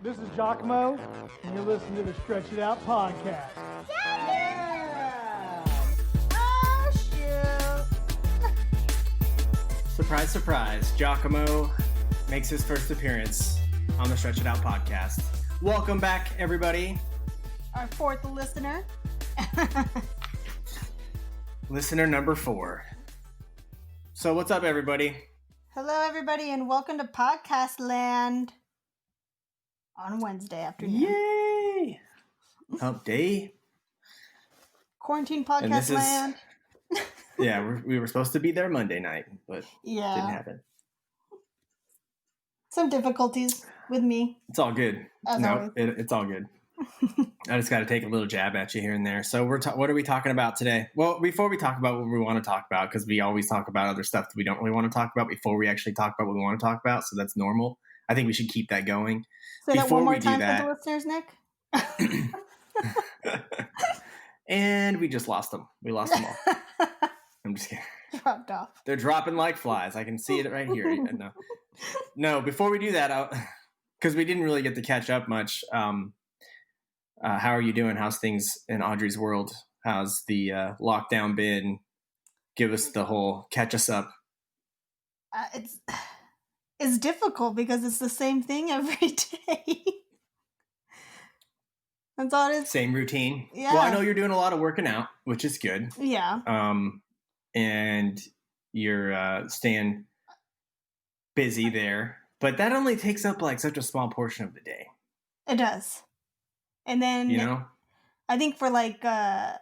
This is Giacomo, and you're listening to the Stretch It Out podcast. Yeah! Oh, shoot! Surprise, surprise. Giacomo makes his first appearance on the Stretch It Out podcast. Welcome back, everybody. Our fourth listener. Listener number 4. So what's up, everybody? Hello, everybody, and welcome to Podcast Land on Wednesday afternoon. Yay! Hump day. Quarantine Podcast Land. Yeah, we were supposed to be there Monday night, but didn't happen. Some difficulties with me. It's all good. It's all good. I just got to take a little jab at you here and there. So what are we talking about today? Well, before we talk about what we want to talk about, because we always talk about other stuff that we don't really want to talk about before we actually talk about what we want to talk about. So that's normal. I think we should keep that going. Say that one more time for the listeners, Nick. And we just lost them. We lost them all. I'm just kidding. Dropped off. They're dropping like flies. I can see it right here. No, before we do that, because we didn't really get to catch up much. How are you doing? How's things in Audrey's world? How's the lockdown been? Give us the whole catch us up. It's difficult because it's the same thing every day. That's all it is. Same routine. Yeah. Well, I know you're doing a lot of working out, which is good. Yeah. And you're staying busy there, but that only takes up like such a small portion of the day. It does. And then, I think for like, around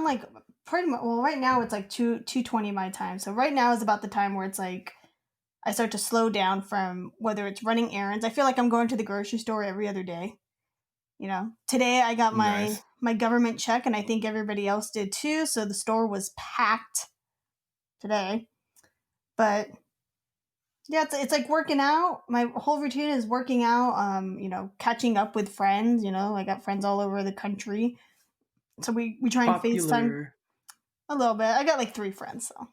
like pretty much, well, right now it's like 2:20 my time. So right now is about the time where it's like, I start to slow down from whether it's running errands. I feel like I'm going to the grocery store every other day. You know, today I got my government check, and I think everybody else did too. So the store was packed today. But yeah, it's like working out. My whole routine is working out, catching up with friends. I got friends all over the country. So we try and FaceTime a little bit. I got like 3 friends, so,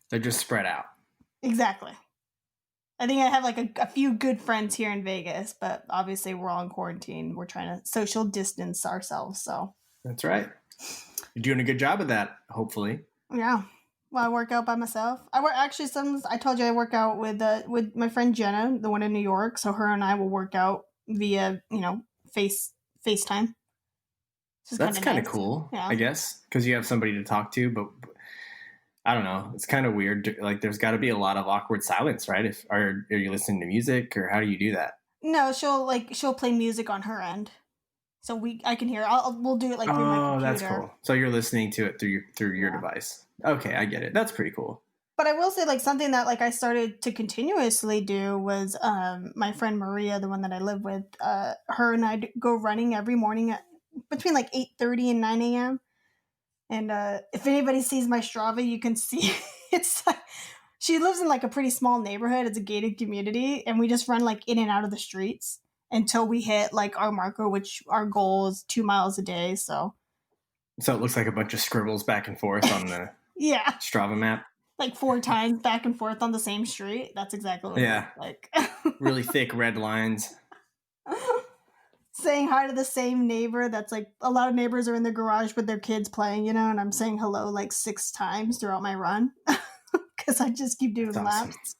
They're just spread out. Exactly. I think I have like a few good friends here in Vegas, but obviously we're all in quarantine. We're trying to social distance ourselves, so. That's right. You're doing a good job of that, hopefully. I work out by myself. I told you I work out with my friend Jenna, the one in New York. So her and I will work out via, FaceTime. That's kind of cool, yeah. I guess, because you have somebody to talk to, but I don't know. It's kind of weird. Like, there's got to be a lot of awkward silence, right? Are you listening to music, or how do you do that? No, she'll play music on her end, so I can hear. We'll do it like through my computer. Oh, that's cool. So you're listening to it through your device. Okay, I get it. That's pretty cool. But I will say, like, something that like I started to continuously do was my friend Maria, the one that I live with. Her and I go running every morning at between like 8:30 and 9 a.m. And if anybody sees my Strava, you can see it's like, she lives in like a pretty small neighborhood. It's a gated community, and we just run like in and out of the streets until we hit like our marker, which our goal is 2 miles a day. So it looks like a bunch of scribbles back and forth on the Strava map. Like 4 times back and forth on the same street. That's exactly what it looks like. Really thick red lines. Saying hi to the same neighbor. That's like a lot of neighbors are in their garage with their kids playing, and I'm saying hello like 6 times throughout my run because I just keep doing laps.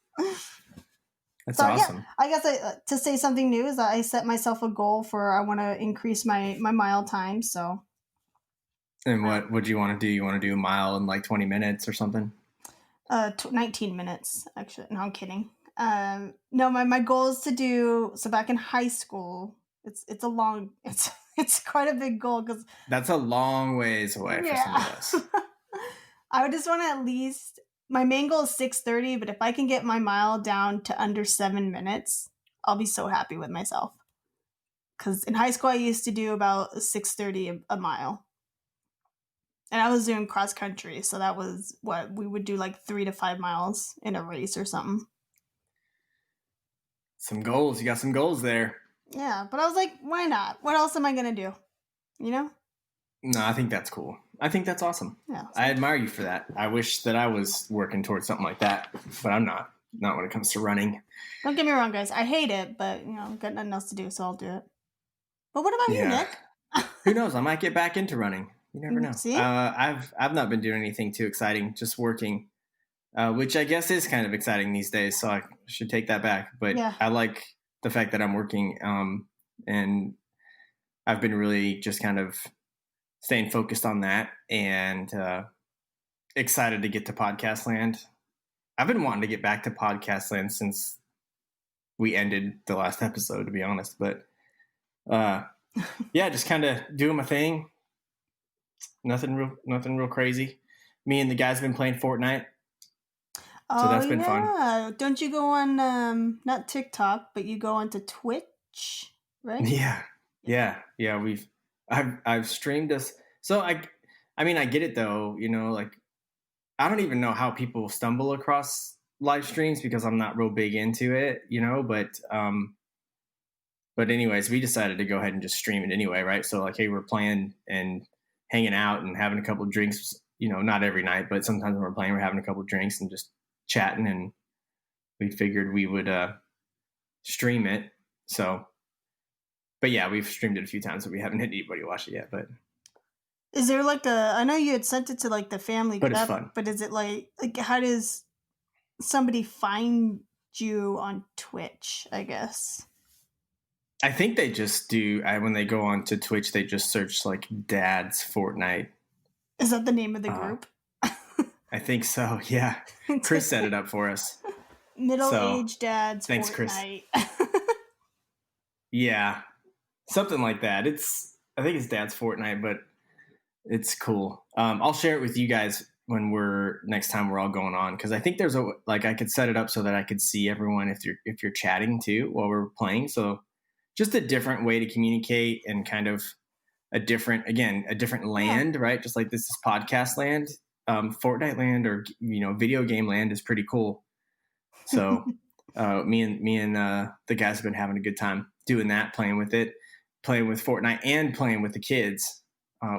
That's awesome. Yeah, I guess to say something new is that I set myself a goal for I want to increase my mile time. So. And what do you want to do? You want to do a mile in like 20 minutes or something? 19 minutes, actually. No, I'm kidding. No, my goal is to do, so back in high school, it's a long, it's quite a big goal because. That's a long ways away for some of us. I would just want to at least, my main goal is 6:30, but if I can get my mile down to under 7 minutes, I'll be so happy with myself. Because in high school, I used to do about 6:30 a mile. And I was doing cross country, so that was what we would do, like 3 to 5 miles in a race or something. Some goals. You got some goals there. Yeah, but I was like, why not? What else am I going to do? No, I think that's cool. I think that's awesome. Yeah, I admire you for that. I wish that I was working towards something like that, but I'm not. not when it comes to running. Don't get me wrong, guys. I hate it, but I've got nothing else to do, so I'll do it. But what about you, Nick? Who knows? I might get back into running. You never know. See? I've not been doing anything too exciting, just working, which I guess is kind of exciting these days. So I should take that back. But I like the fact that I'm working, and I've been really just kind of staying focused on that, and excited to get to podcast land. I've been wanting to get back to podcast land since we ended the last episode, to be honest. But just kind of doing my thing. Nothing real crazy. Me and the guys have been playing Fortnite. So that's been fun. Don't you go on not TikTok, but you go onto Twitch, right? Yeah. I've streamed us. So I mean, I get it though, like I don't even know how people stumble across live streams because I'm not real big into it, but anyways, we decided to go ahead and just stream it anyway, right? So like, hey, we're playing and hanging out and having a couple of drinks, not every night, but sometimes when we're playing, we're having a couple of drinks and just chatting, and we figured we would stream it. So, but yeah, we've streamed it a few times, but we haven't had anybody watch it yet. But is there like I know you had sent it to like the family, but it's fun. But is it like how does somebody find you on Twitch, I guess? I think they just do, when they go on to Twitch, they just search like Dad's Fortnite. Is that the name of the group? I think so, yeah. Chris set it up for us. Middle-aged Dad's thanks, Fortnite. Chris. Yeah, something like that. I think it's Dad's Fortnite, but it's cool. I'll share it with you guys when next time we're all going on, because I think there's I could set it up so that I could see everyone if you're chatting too while we're playing. So just a different way to communicate, and kind of a different land, right? Just like this is podcast land, Fortnite land, or video game land is pretty cool. So me and the guys have been having a good time doing that, playing with Fortnite, and playing with the kids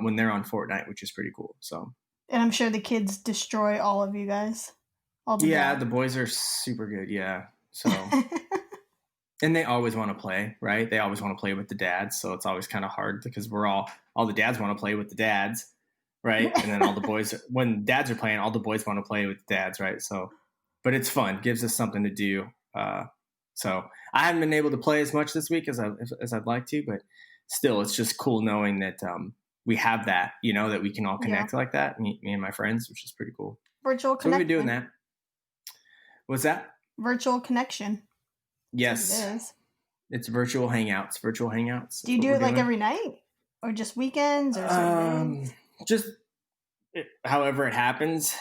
when they're on Fortnite, which is pretty cool. So, and I'm sure the kids destroy all of you guys. The boys are super good. Yeah. So. And they always want to play, right? They always want to play with the dads. So it's always kind of hard because all the dads want to play with the dads, right? And then all the boys, when dads are playing, all the boys want to play with the dads, right? So, but it's fun. Gives us something to do. So I haven't been able to play as much this week as I'd like to, but still, it's just cool knowing that we have that, that we can all connect like that. Me and my friends, which is pretty cool. Virtual connection. So we've been doing that. What's that? Virtual connection. Yes. It is. It's virtual hangouts. Do you do it like every night, or just weekends, or certain days? Just however it happens,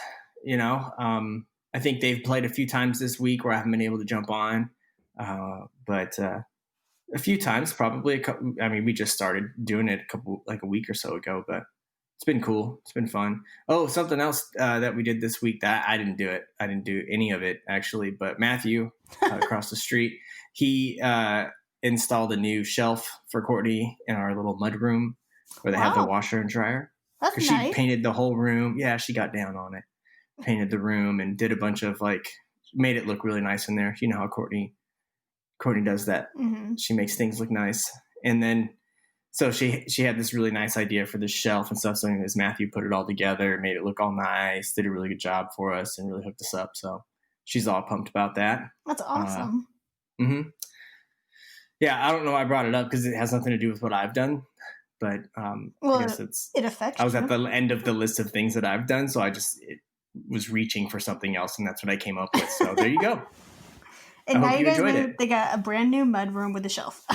I think they've played a few times this week where I haven't been able to jump on, but a few times, probably. I mean, we just started doing it a week or so ago, but it's been cool. It's been fun. Oh, something else that we did this week that I didn't do it. I didn't do any of it actually, but Matthew across the street, he installed a new shelf for Courtney in our little mud room where they have the washer and dryer. That's nice. She painted the whole room. Yeah, she got down on it, painted the room, and did a bunch of made it look really nice in there. You know how Courtney does that. Mm-hmm. She makes things look nice, and then. So she had this really nice idea for the shelf and stuff. So as Matthew put it all together, made it look all nice, did a really good job for us, and really hooked us up. So she's all pumped about that. That's awesome. Yeah, I don't know why I brought it up because it has nothing to do with what I've done. But I guess it affects I was you. at the end of the list of things that I've done. So I was reaching for something else, and that's what I came up with. So there you go. And now you guys know they got a brand new mud room with a shelf.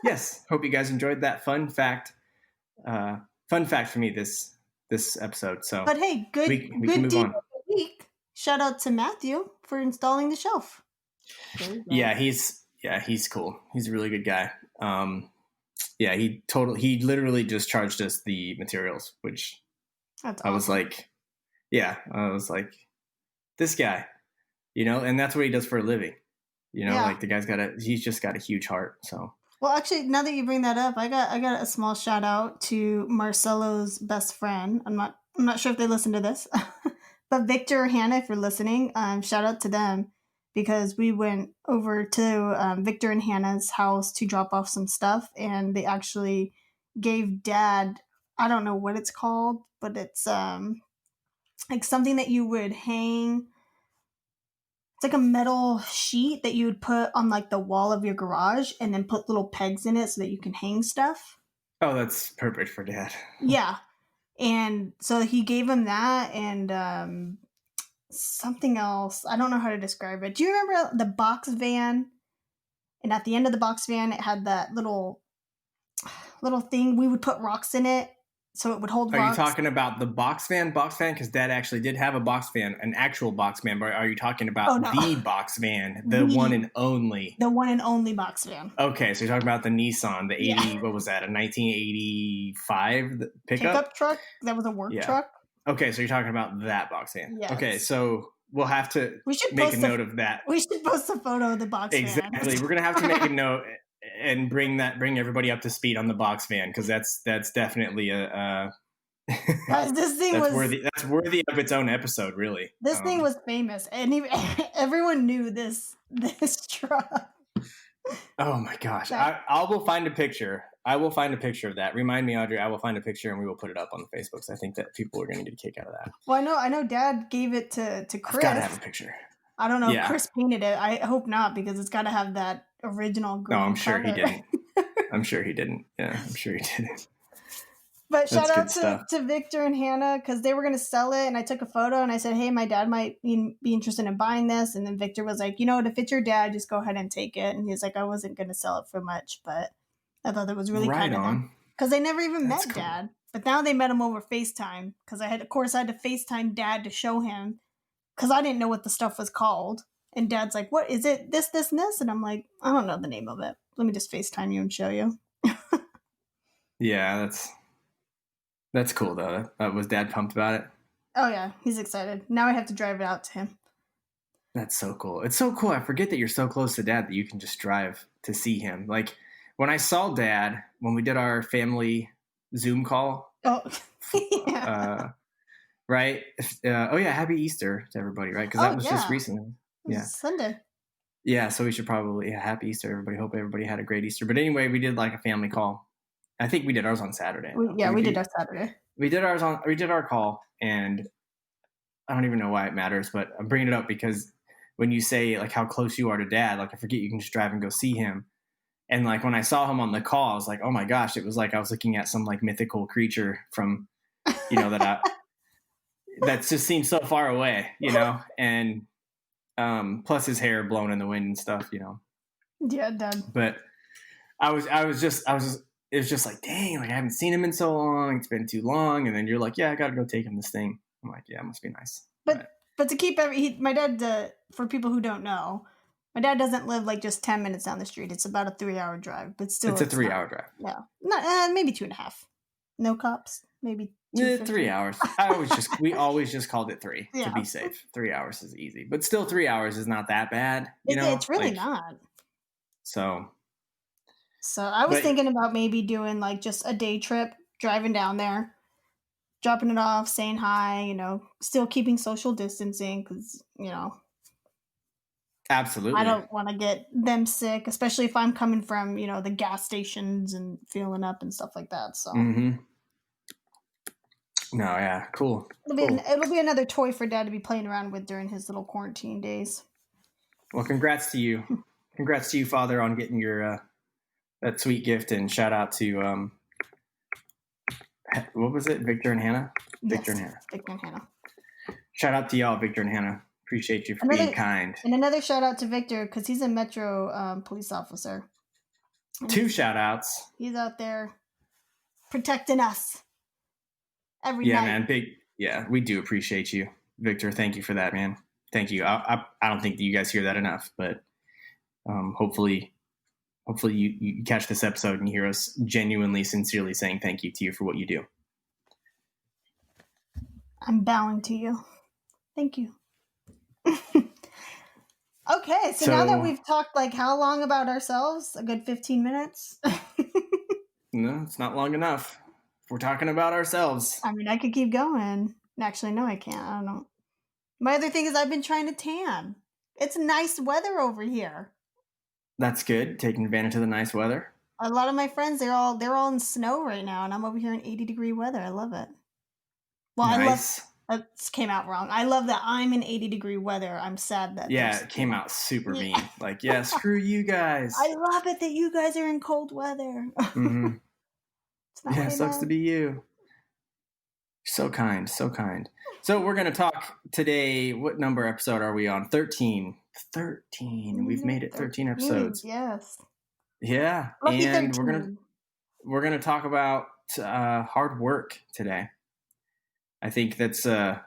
Yes. Hope you guys enjoyed that fun fact. Fun fact for me this episode. So, but hey, good can move on. Week. Shout out to Matthew for installing the shelf. Yeah, he's cool. He's a really good guy. He literally just charged us the materials, which that's I was like, this guy, and that's what he does for a living. The guy's he's just got a huge heart. So. Well, actually, now that you bring that up, I got a small shout out to Marcelo's best friend. I'm not sure if they listen to this, but Victor or Hannah, if you're listening, shout out to them because we went over to Victor and Hannah's house to drop off some stuff, and they actually gave Dad, I don't know what it's called, but it's like something that you would hang. It's like a metal sheet that you would put on like the wall of your garage and then put little pegs in it so that you can hang stuff. Oh, that's perfect for Dad. Yeah. And so he gave him that and something else. I don't know how to describe it. Do you remember the box van? And at the end of the box van, it had that little thing. We would put rocks in it so it would hold Are rocks. you talking about the box van? Because Dad actually did have a box van, an actual box van. But are you talking about the box van, the one and only? The one and only box van. Okay, so you're talking about the Nissan, the 80, yeah. What was that, a 1985 pickup truck? That was a work truck? Okay, so you're talking about that box van. Yes. Okay, so we'll have to make a note of that. We should post a photo of the box van. Exactly. We're going to have to make a note and bring everybody up to speed on the box van, because that's definitely a guys, this thing that's worthy of its own episode, really. This thing was famous, and everyone knew this truck. Oh my gosh! I will find a picture. I will find a picture of that. Remind me, Audrey. I will find a picture and we will put it up on the Facebook. So I think that people are going to get a kick out of that. Well, I know. Dad gave it to Chris. I've got to have a picture. I don't know if Chris painted it. I hope not, because it's got to have that original green. No, I'm sure color. he didn't. I'm sure he didn't. Yeah, I'm sure he didn't. But shout out to Victor and Hannah, because they were going to sell it, and I took a photo and I said, hey, my dad might be interested in buying this. And then Victor was like, if it's your dad, just go ahead and take it. And he was like, I wasn't going to sell it for much, but I thought that was really kind of them. Because they never even met Dad. But now they met him over FaceTime, because I had to FaceTime Dad to show him, because I didn't know what the stuff was called. And Dad's like, what is it? This, and this? And I'm like, I don't know the name of it. Let me just FaceTime you and show you. Yeah, that's cool, though. Was Dad pumped about it? Oh, yeah. He's excited. Now I have to drive it out to him. That's so cool. It's so cool. I forget that you're so close to Dad that you can just drive to see him. Like, when I saw Dad, when we did our family Zoom call. Oh, yeah. Right? Happy Easter to everybody, right? Because that was just recently. Yeah. Sunday. Yeah, so we should probably, happy Easter, everybody. Hope everybody had a great Easter. But anyway, we did like a family call. I think we did ours on Saturday. We did our Saturday. We did our call, and I don't even know why it matters, but I'm bringing it up because when you say like how close you are to Dad, like I forget you can just drive and go see him. And like when I saw him on the call, I was like, oh my gosh, it was like I was looking at some like mythical creature from, that just seems so far away, and plus his hair blown in the wind and stuff, Yeah, Dad. But it was just like, dang, like I haven't seen him in so long. It's been too long. And then you're like, yeah, I got to go take him this thing. I'm like, yeah, it must be nice. But to keep my dad, for people who don't know, my dad doesn't live like just 10 minutes down the street. It's about a 3-hour drive, but still. It's a 3-hour drive. Yeah. Maybe 2.5. No cops. Maybe 3 hours. We always just called it 3 to be safe. 3 hours is easy, but still 3 hours is not that bad. It's really not. So I was thinking about maybe doing like just a day trip, driving down there, dropping it off, saying hi, still keeping social distancing because, Absolutely. I don't want to get them sick, especially if I'm coming from, the gas stations and filling up and stuff like that. So. Mm-hmm. No, yeah, cool. It'll be another toy for Dad to be playing around with during his little quarantine days. Well, congrats to you. Congrats to you, Father, on getting your that sweet gift, and shout out to what was it, Victor and Hannah? Victor and Hannah. Shout out to y'all, Victor and Hannah. Appreciate you for being kind. And another shout out to Victor, because he's a Metro police officer. And 2 shout outs. He's out there protecting us every night. Man, we do appreciate you, Victor. Thank you for that, man. Thank you. I don't think that you guys hear that enough, but hopefully you catch this episode and you hear us genuinely, sincerely saying thank you to you for what you do. I'm bowing to you. Thank you. Okay, so now that we've talked like how long about ourselves? A good 15 minutes? No, it's not long enough. We're talking about ourselves. I mean, I could keep going. Actually, no, I can't. I don't know. My other thing is I've been trying to tan. It's nice weather over here. That's good. Taking advantage of the nice weather. A lot of my friends, they're all in snow right now, and I'm over here in 80-degree weather. I love it. Well, I love Nice. that came out wrong. I love that I'm in 80-degree weather. I'm sad that Yeah, there's it came out super Yeah. mean. Like, yeah, screw you guys. I love it that you guys are in cold weather. hmm It's not Yeah, what I sucks to meant. be you. So kind, so kind. So we're going to talk today. What number episode are we on? 13. 13. We've made it 13 episodes. Yes. Yeah, Lucky and 13. we're gonna talk about hard work today. I think that's I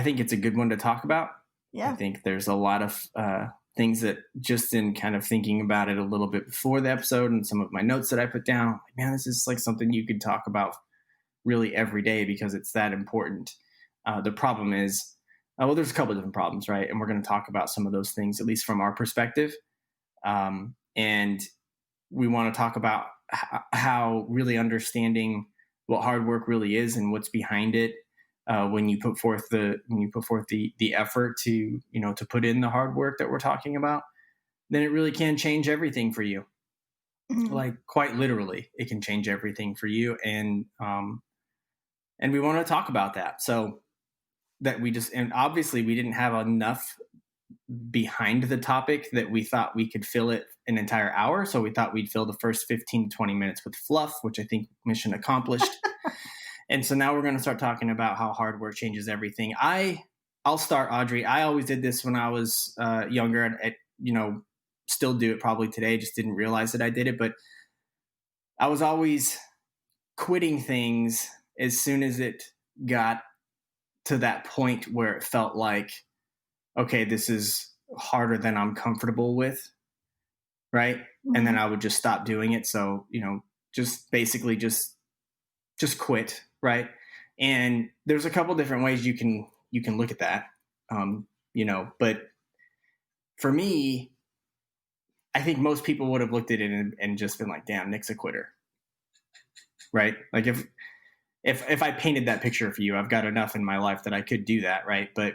think it's a good one to talk about. Yeah. I think there's a lot of things that just in kind of thinking about it a little bit before the episode and some of my notes that I put down, I'm like, man, this is like something you could talk about really every day because it's that important. The problem is, well, there's a couple of different problems, right? And we're going to talk about some of those things, at least from our perspective. And we want to talk about how really understanding what hard work really is and what's behind it. When you put forth the effort to to put in the hard work that we're talking about, then it really can change everything for you. Mhm. Like quite literally, it can change everything for you, and we want to talk about that. So that and obviously we didn't have enough behind the topic that we thought we could fill it an entire hour. So we thought we'd fill the first 15 to 20 minutes with fluff, which I think mission accomplished. And so now we're going to start talking about how hard work changes everything. I'll start, Audrey. I always did this when I was younger, and still do it probably today. Just didn't realize that I did it, but I was always quitting things as soon as it got to that point where it felt like, okay, this is harder than I'm comfortable with, right? Mm-hmm. And then I would just stop doing it. So just basically just quit, right? And there's a couple different ways you can look at that, but for me, I think most people would have looked at it and just been like, damn, Nick's a quitter, right? Like if I painted that picture for you, I've got enough in my life that I could do that, right? But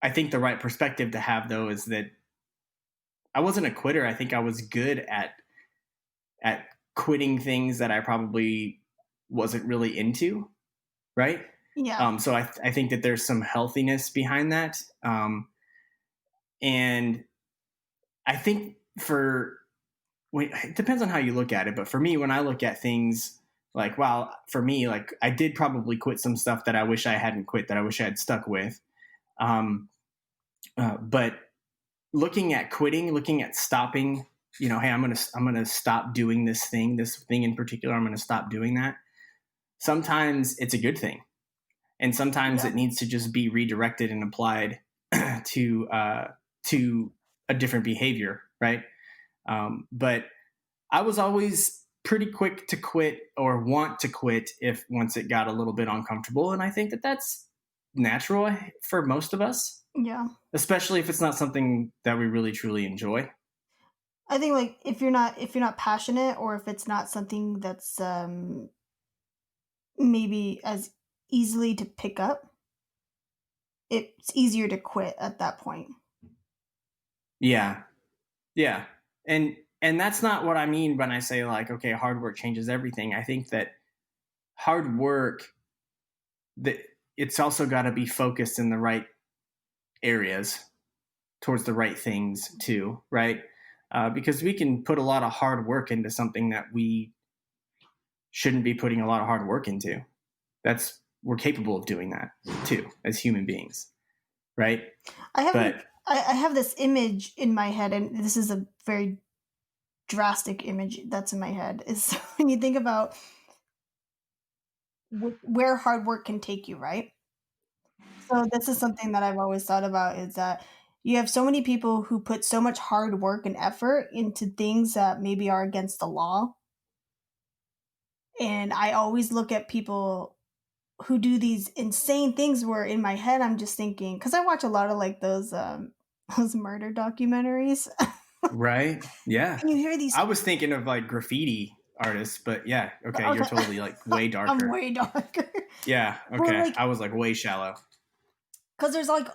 I think the right perspective to have, though, is that I wasn't a quitter. I think I was good at quitting things that I probably wasn't really into, right? Yeah. So I think that there's some healthiness behind that. And I think it depends on how you look at it. But for me, when I look at things like, wow, for me, like I did probably quit some stuff that I wish I hadn't quit, that I wish I had stuck with. But looking at quitting, looking at stopping, hey, I'm gonna stop doing this thing in particular. I'm gonna stop doing that. Sometimes it's a good thing, and sometimes it needs to just be redirected and applied to a different behavior, right? But I was always pretty quick to quit or want to quit if once it got a little bit uncomfortable, and I think that that's natural for most of us. Yeah. Especially if it's not something that we really truly enjoy. I think like if you're not passionate, or if it's not something that's maybe as easily to pick up, it's easier to quit at that point. Yeah. And that's not what I mean when I say like, okay, hard work changes everything. I think that hard work, that it's also got to be focused in the right areas towards the right things too, right? Because we can put a lot of hard work into something that we shouldn't be putting a lot of hard work into. We're capable of doing that too as human beings, right? I have this image in my head, and this is a very drastic image that's in my head, is when you think about where hard work can take you, right? So this is something that I've always thought about, is that you have so many people who put so much hard work and effort into things that maybe are against the law. And I always look at people who do these insane things where in my head I'm just thinking, because I watch a lot of like those murder documentaries. Right? Yeah. And you hear these. I was thinking of like graffiti artists, but yeah, okay, Okay. you're totally like way darker. I'm way darker. Yeah, okay. Like, I was like way shallow. because there's like,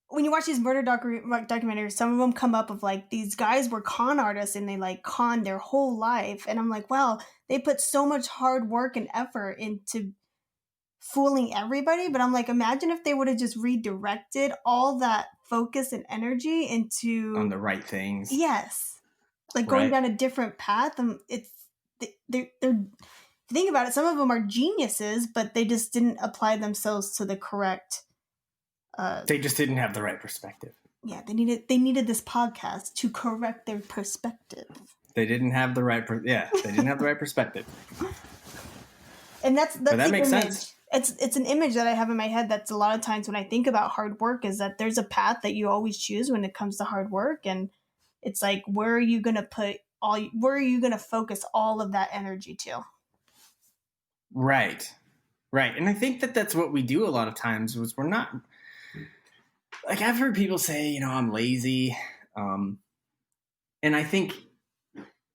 when you watch these murder documentaries, some of them come up of like these guys were con artists and they like conned their whole life. And I'm like, wow, they put so much hard work and effort into fooling everybody. But I'm like, imagine if they would have just redirected all that focus and energy into on the right things. Yes. Like going down a different path. They're think about it, some of them are geniuses, but they just didn't apply themselves to the correct they just didn't have the right perspective. Yeah, they needed this podcast to correct their perspective. They didn't have the right they didn't have the right perspective. And that's but that makes image. Sense. It's an image that I have in my head that's a lot of times when I think about hard work is that there's a path that you always choose when it comes to hard work, and it's like where are you going to focus all of that energy to? Right. And I think that's what we do a lot of times was we're not, like I've heard people say, I'm lazy. And I think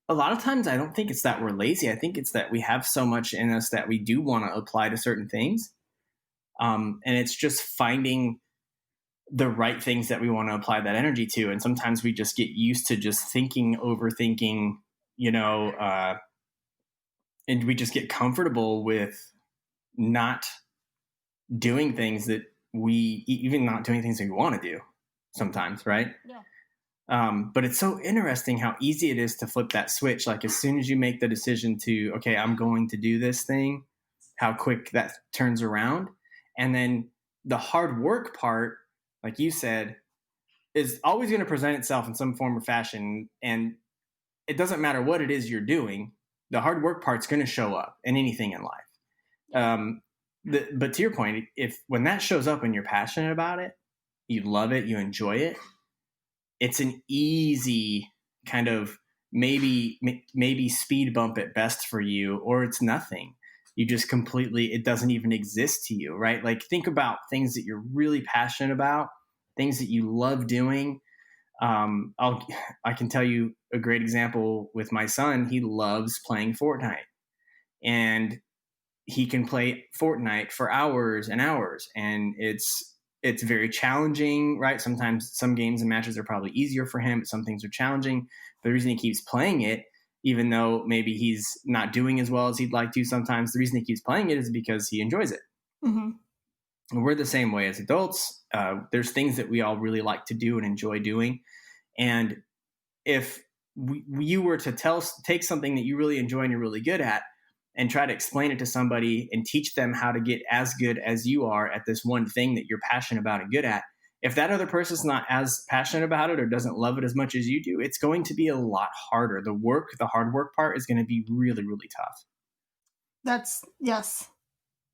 a lot of times I don't think it's that we're lazy. I think it's that we have so much in us that we do want to apply to certain things. And it's just finding the right things that we want to apply that energy to. And sometimes we just get used to just overthinking, and we just get comfortable with not doing things that not doing things that we want to do sometimes. Right. Yeah. But it's so interesting how easy it is to flip that switch. Like as soon as you make the decision to, okay, I'm going to do this thing, how quick that turns around. And then the hard work part, like you said, is always going to present itself in some form or fashion. And it doesn't matter what it is you're doing. The hard work part's going to show up in anything in life. But to your point, when that shows up and you're passionate about it, you love it, you enjoy it, it's an easy kind of maybe speed bump at best for you, or it's nothing. You just it doesn't even exist to you, right? Like think about things that you're really passionate about, things that you love doing. I can tell you a great example with my son. He loves playing Fortnite, and he can play Fortnite for hours and hours, and it's very challenging, right? Sometimes some games and matches are probably easier for him, but some things are challenging. But the reason he keeps playing it, even though maybe he's not doing as well as he'd like to sometimes, the reason he keeps playing it is because he enjoys it. Mm-hmm. And we're the same way as adults. There's things that we all really like to do and enjoy doing. And if you were to take something that you really enjoy and you're really good at and try to explain it to somebody and teach them how to get as good as you are at this one thing that you're passionate about and good at, if that other person's not as passionate about it or doesn't love it as much as you do, it's going to be a lot harder. The hard work part is going to be really, really tough. Yes.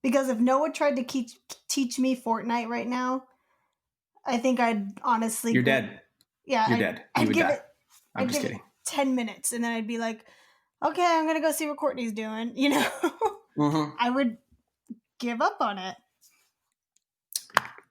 Because if Noah tried to teach me Fortnite right now, I think I'd honestly... You're dead. Yeah. You're dead. You would die. I'm just kidding. 10 minutes and then I'd be like, okay, I'm going to go see what Courtney's doing. Mm-hmm. I would give up on it.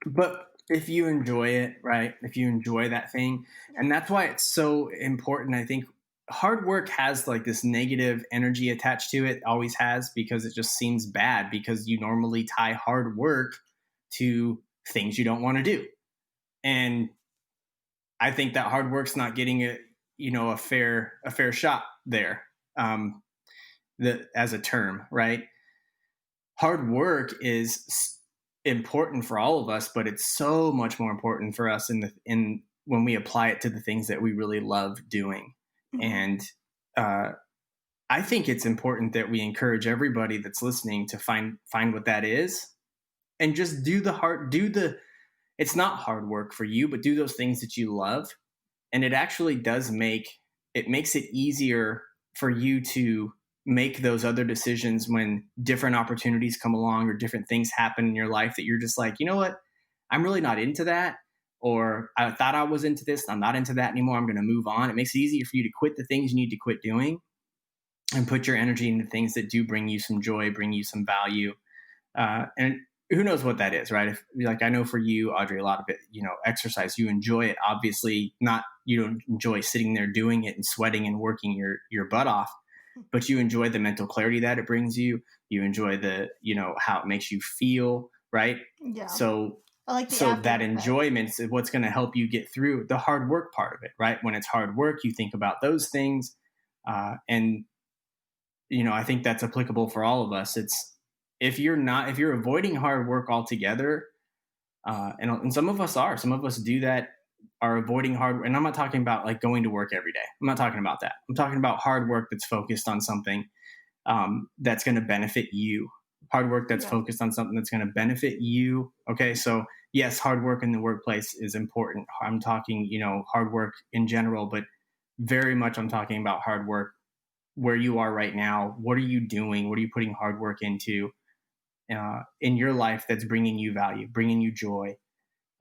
But if you enjoy it, right? If you enjoy that thing, and that's why it's so important. I think hard work has like this negative energy attached to it, always has, because it just seems bad because you normally tie hard work to things you don't want to do. And I think that hard work's not getting a fair shot there. As a term, right? Hard work is important for all of us, but it's so much more important for us in when we apply it to the things that we really love doing. Mm-hmm. And I think it's important that we encourage everybody that's listening to find what that is, and just it's not hard work for you, but do those things that you love. And it actually makes it easier for you to make those other decisions when different opportunities come along or different things happen in your life that you're just like, you know what, I'm really not into that. Or I thought I was into this, I'm not into that anymore, I'm going to move on. It makes it easier for you to quit the things you need to quit doing and put your energy into things that do bring you some joy, bring you some value. And who knows what that is, right? Like I know for you, Audrey, a lot of it, exercise, you enjoy it. Obviously you don't enjoy sitting there doing it and sweating and working your butt off, but you enjoy the mental clarity that it brings you. You enjoy how it makes you feel, right? Yeah. So I like the so after that effect. enjoyment is what's going to help you get through the hard work part of it, right? When it's hard work, you think about those things. And, I think that's applicable for all of us. It's if you're avoiding hard work altogether, and some of us do that, are avoiding hard. And I'm not talking about like going to work every day. I'm not talking about that. I'm talking about hard work that's focused on something that's going to benefit you. Hard work that's focused on something that's going to benefit you. Okay. So yes, hard work in the workplace is important. I'm talking, hard work in general, but very much I'm talking about hard work where you are right now. What are you doing? What are you putting hard work into in your life that's bringing you value, bringing you joy?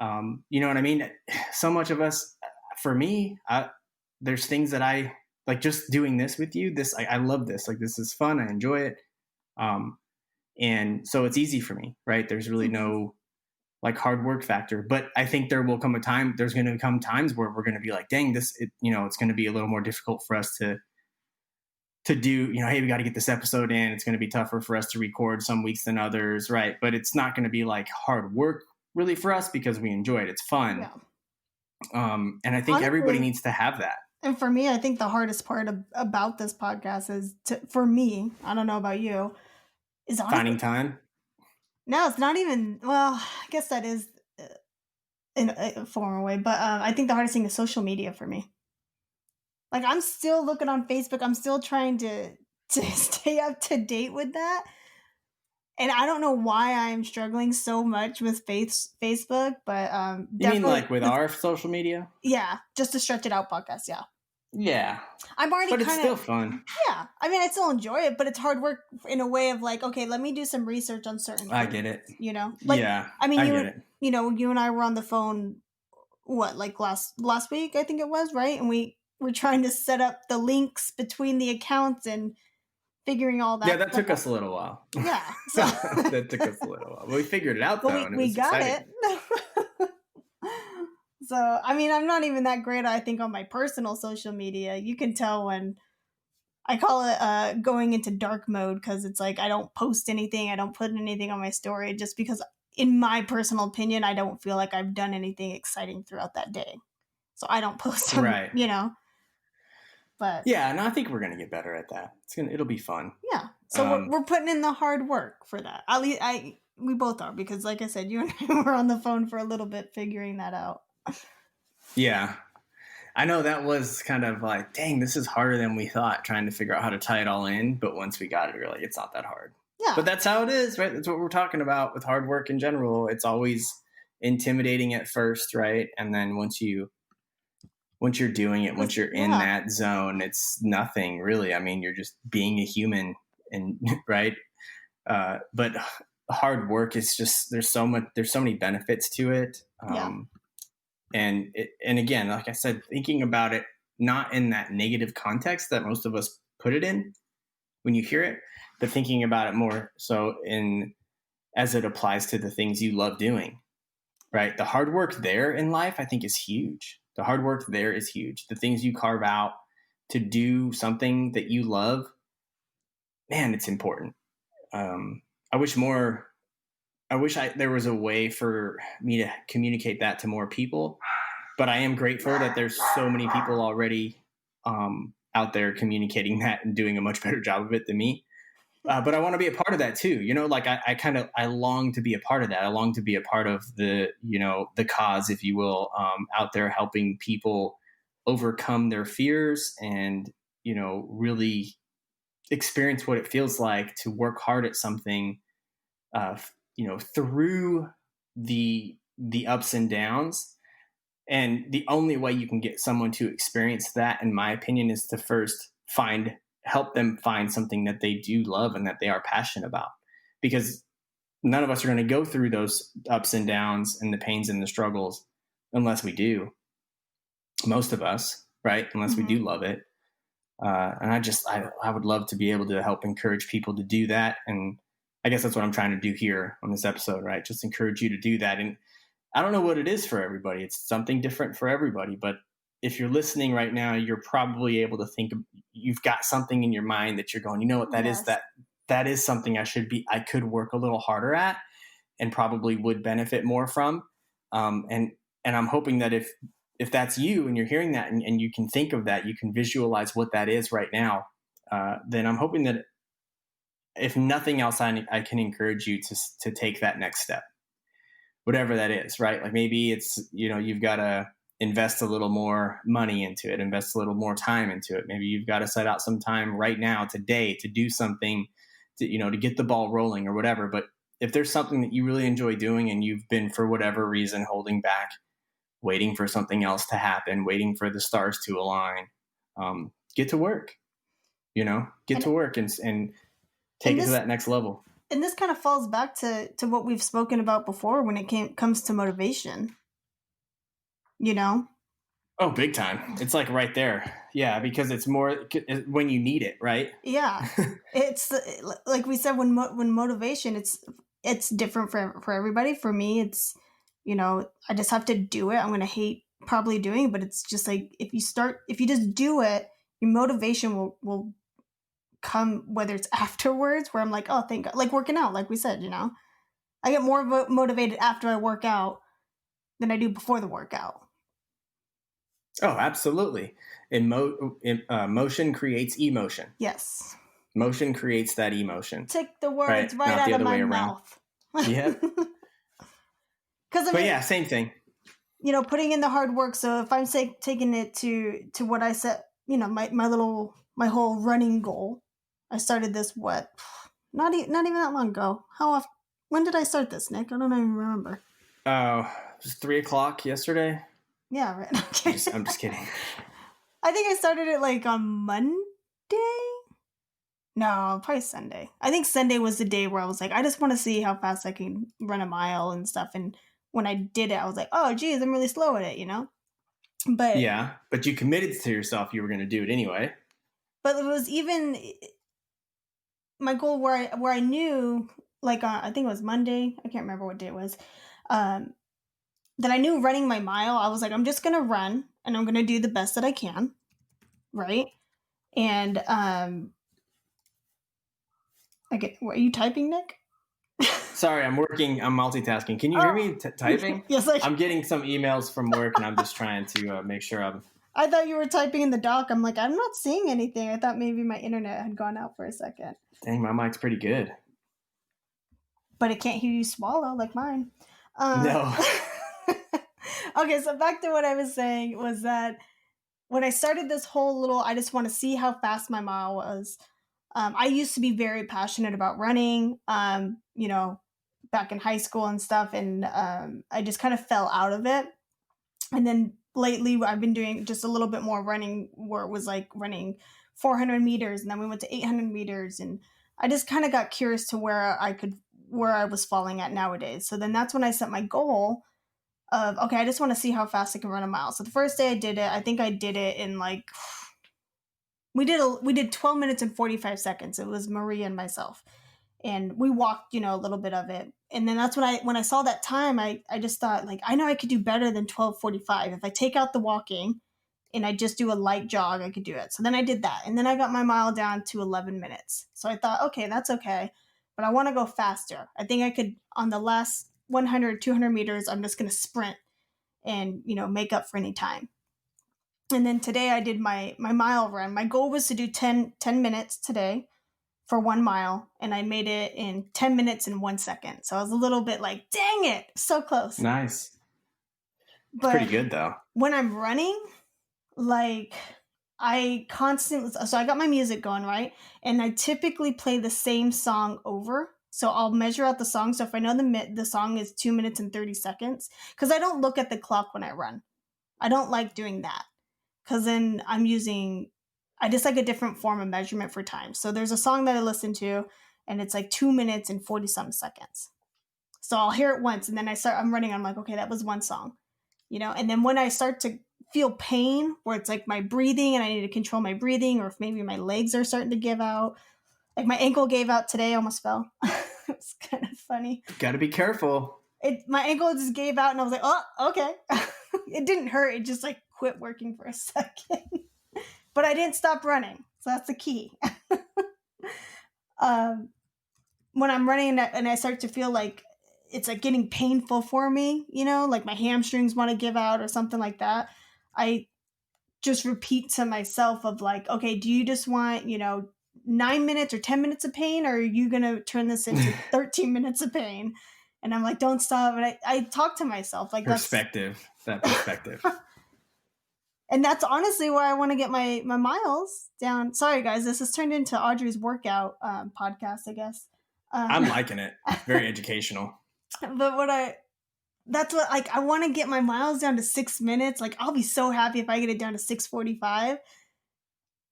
You know what I mean? So much of us, for me, there's things that I like just doing this with you. I love this. Like, this is fun. I enjoy it. And so it's easy for me, right? There's really no like hard work factor, but I think there's going to come times where we're going to be like, dang, it's going to be a little more difficult for us to do, hey, we got to get this episode in. It's going to be tougher for us to record some weeks than others. Right. But it's not going to be like hard work really for us because we enjoy it. It's fun. Yeah. And I think everybody needs to have that. And for me, I think the hardest part about this podcast is for me, I don't know about you, is finding time. No, it's not even, well, I guess that is in a formal way, but I think the hardest thing is social media for me. Like, I'm still looking on Facebook. I'm still trying to stay up to date with that. And I don't know why I'm struggling so much with Facebook, but you mean like with our social media? Yeah, just to stretch it out podcast, yeah. Yeah. I'm already but it's still fun. Yeah. I mean, I still enjoy it, but it's hard work in a way of like, okay, let me do some research on certain things. I get it. Like, yeah. I mean, get it. You and I were on the phone, like last week, I think it was, right? And we were trying to set up the links between the accounts and figuring all that. Yeah, that took us a little while. Yeah. So. That took us a little while. But we figured it out, though. We got it. So, I mean, I'm not even that great, I think, on my personal social media. You can tell when I call it going into dark mode because it's like I don't post anything. I don't put anything on my story just because, in my personal opinion, I don't feel like I've done anything exciting throughout that day. So I don't post on, right. But yeah, and I think we're gonna get better at that. It'll be fun. Yeah. So we're putting in the hard work for that. At least we both are, because like I said, you and I were on the phone for a little bit figuring that out. Yeah. I know that was kind of like, dang, this is harder than we thought, trying to figure out how to tie it all in. But once we got it, we're like, it's not that hard. Yeah. But that's how it is, right? That's what we're talking about with hard work in general. It's always intimidating at first, right? And then once you're doing it, once you're in that zone, it's nothing really. I mean, you're just being a human, and right. But hard work is just, there's so many benefits to it. And again, like I said, thinking about it, not in that negative context that most of us put it in when you hear it, but thinking about it more so as it applies to the things you love doing, right? The hard work there in life, I think, is huge. The hard work there is huge. The things you carve out to do something that you love, man, it's important. I wish there was a way for me to communicate that to more people, but I am grateful that there's so many people already out there communicating that and doing a much better job of it than me. But I want to be a part of that too. Like I long to be a part of that. I long to be a part of the cause, if you will, out there helping people overcome their fears and, really experience what it feels like to work hard at something, through the ups and downs. And the only way you can get someone to experience that, in my opinion, is to first help them find something that they do love and that they are passionate about. Because none of us are going to go through those ups and downs and the pains and the struggles unless we do. Most of us, right? Unless we do love it. And I would love to be able to help encourage people to do that. And I guess that's what I'm trying to do here on this episode, right? Just encourage you to do that. And I don't know what it is for everybody. It's something different for everybody. But if you're listening right now, you're probably able to think you've got something in your mind that you're going, you know what that is, that is something I could work a little harder at and probably would benefit more from. And I'm hoping that if that's you and you're hearing that and you can think of that, you can visualize what that is right now, then I'm hoping that if nothing else, I can encourage you to take that next step, whatever that is, right? Like maybe it's, you've got to invest a little more money into it, invest a little more time into it. Maybe you've got to set out some time right now, today, to do something to get the ball rolling or whatever. But if there's something that you really enjoy doing and you've been, for whatever reason, holding back, waiting for something else to happen, waiting for the stars to align, get to work, get to work and take it to that next level. And this kind of falls back to what we've spoken about before when it comes to motivation, Oh, big time. It's like right there. Yeah, because it's more when you need it, right? Yeah. It's like we said, when motivation, it's different for everybody. For me, it's, I just have to do it. I'm going to hate probably doing it, but it's just like, if you just do it, your motivation will come, whether it's afterwards, where I'm like, oh, thank God, like working out, like we said, I get more motivated after I work out than I do before the workout. Oh, absolutely. And motion creates emotion. Yes. Motion creates that emotion. Take the words right out of my mouth. Yeah. But yeah, same thing. Putting in the hard work. So if I'm taking it to what I set, my whole running goal, I started this, not even that long ago. When did I start this, Nick? I don't even remember. Oh, it was 3:00 yesterday. Yeah, right. Okay. I'm just kidding. I think I started it like on Monday. No, probably Sunday. I think Sunday was the day where I was like, I just want to see how fast I can run a mile and stuff. And when I did it, I was like, oh, geez, I'm really slow at it, But yeah, but you committed to yourself you were going to do it anyway. But it was even my goal where I knew, like I think it was Monday. I can't remember what day it was. That I knew running my mile, I was like, I'm just going to run and I'm going to do the best that I can. Right. And, are you typing, Nick? Sorry, I'm working. I'm multitasking. Can you hear me typing? Yes, I'm getting some emails from work and I'm just trying to make sure I thought you were typing in the doc. I'm like, I'm not seeing anything. I thought maybe my internet had gone out for a second. Dang, my mic's pretty good. But it can't hear you swallow like mine. No. Okay, so back to what I was saying was that when I started this whole little, I just want to see how fast my mile was. I used to be very passionate about running, back in high school and stuff. And I just kind of fell out of it. And then lately I've been doing just a little bit more running, where it was like running 400 meters. And then we went to 800 meters. And I just kind of got curious to where I was falling at nowadays. So then that's when I set my goal of, okay, I just want to see how fast I can run a mile. So the first day I did it, I think I did it in like, we did 12 minutes and 45 seconds. It was Maria and myself. And we walked, a little bit of it. And then that's when I saw that time, I just thought, like, I know I could do better than 12:45. If I take out the walking and I just do a light jog, I could do it. So then I did that. And then I got my mile down to 11 minutes. So I thought, okay, that's okay. But I want to go faster. I think I could, on the last 100, 200 meters, I'm just going to sprint and, make up for any time. And then today I did my mile run. My goal was to do 10 minutes today for 1 mile. And I made it in 10 minutes and 1 second. So I was a little bit like, dang it, so close. Nice. But pretty good though. When I'm running, like I constantly, so I got my music going, right? And I typically play the same song over. So I'll measure out the song. So if I know the song is 2 minutes and 30 seconds, because I don't look at the clock when I run. I don't like doing that, because then I just like a different form of measurement for time. So there's a song that I listen to and it's like 2 minutes and 40 some seconds. So I'll hear it once and then I'm running. I'm like, okay, that was one song, and then when I start to feel pain where it's like my breathing and I need to control my breathing, or if maybe my legs are starting to give out, like my ankle gave out today, I almost fell. It's kind of funny. Got to be careful. My ankle just gave out and I was like, oh, okay. It didn't hurt. It just like quit working for a second. But I didn't stop running. So that's the key. When I'm running and I start to feel like it's like getting painful for me, you know, like my hamstrings want to give out or something like that, I just repeat to myself of like, okay, do you just want, 9 minutes or 10 minutes of pain, or are you going to turn this into 13 minutes of pain? And I'm like, don't stop. And I talk to myself like perspective. And that's honestly why I want to get my miles down. Sorry, guys, this has turned into Audrey's workout podcast, I guess. I'm liking it. Very educational. But that's what, like, I want to get my miles down to 6 minutes. Like, I'll be so happy if I get it down to 6:45.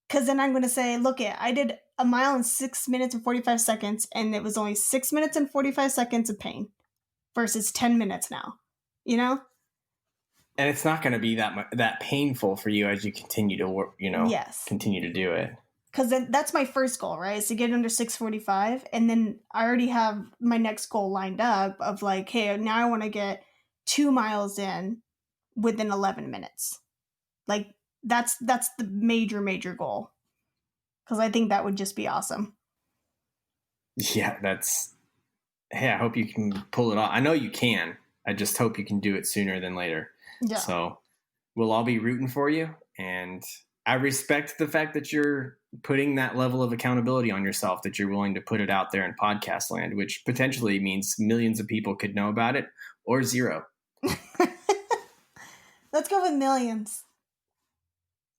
Because then I'm going to say, look, I did a mile in 6 minutes and 45 seconds, and it was only 6 minutes and 45 seconds of pain versus 10 minutes now, you know? And it's not going to be that painful for you as you continue to work, Yes. continue to do it. Because that's my first goal, right? Is to get under 6:45. And then I already have my next goal lined up of like, hey, now I want to get 2 miles in within 11 minutes. Like, that's the major goal. Because I think that would just be awesome. Yeah, hey, I hope you can pull it off. I know you can. I just hope you can do it sooner than later. Yeah. So we'll all be rooting for you. And I respect the fact that you're putting that level of accountability on yourself, that you're willing to put it out there in podcast land, which potentially means millions of people could know about it, or 0. Let's go with millions.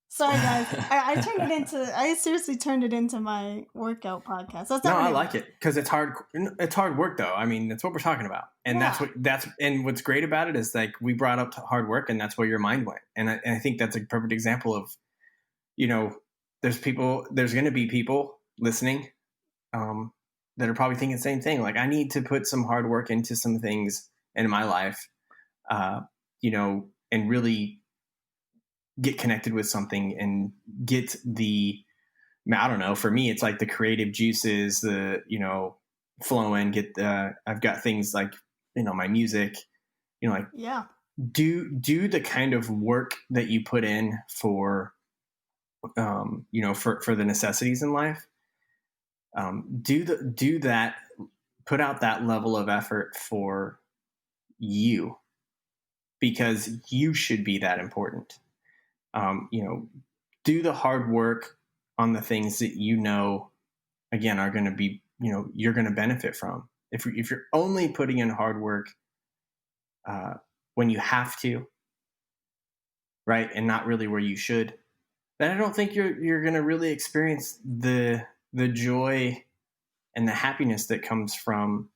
Sorry, guys. I seriously turned it into my workout podcast. That's not I like it because it's hard. It's hard work, though. I mean, that's what we're talking about, and and what's great about it is like we brought up hard work, and that's where your mind went. And I think that's a perfect example of, there's going to be people listening, that are probably thinking the same thing. Like, I need to put some hard work into some things in my life, and really get connected with something and get I don't know, for me, it's like the creative juices, flowing, I've got things like, my music, yeah. Do the kind of work that you put in for, for the necessities in life. Do that, put out that level of effort for you, because you should be that important. Do the hard work on the things that again, are going to be, you're going to benefit from. If you're only putting in hard work when you have to, right, and not really where you should, then I don't think you're going to really experience the joy and the happiness that comes from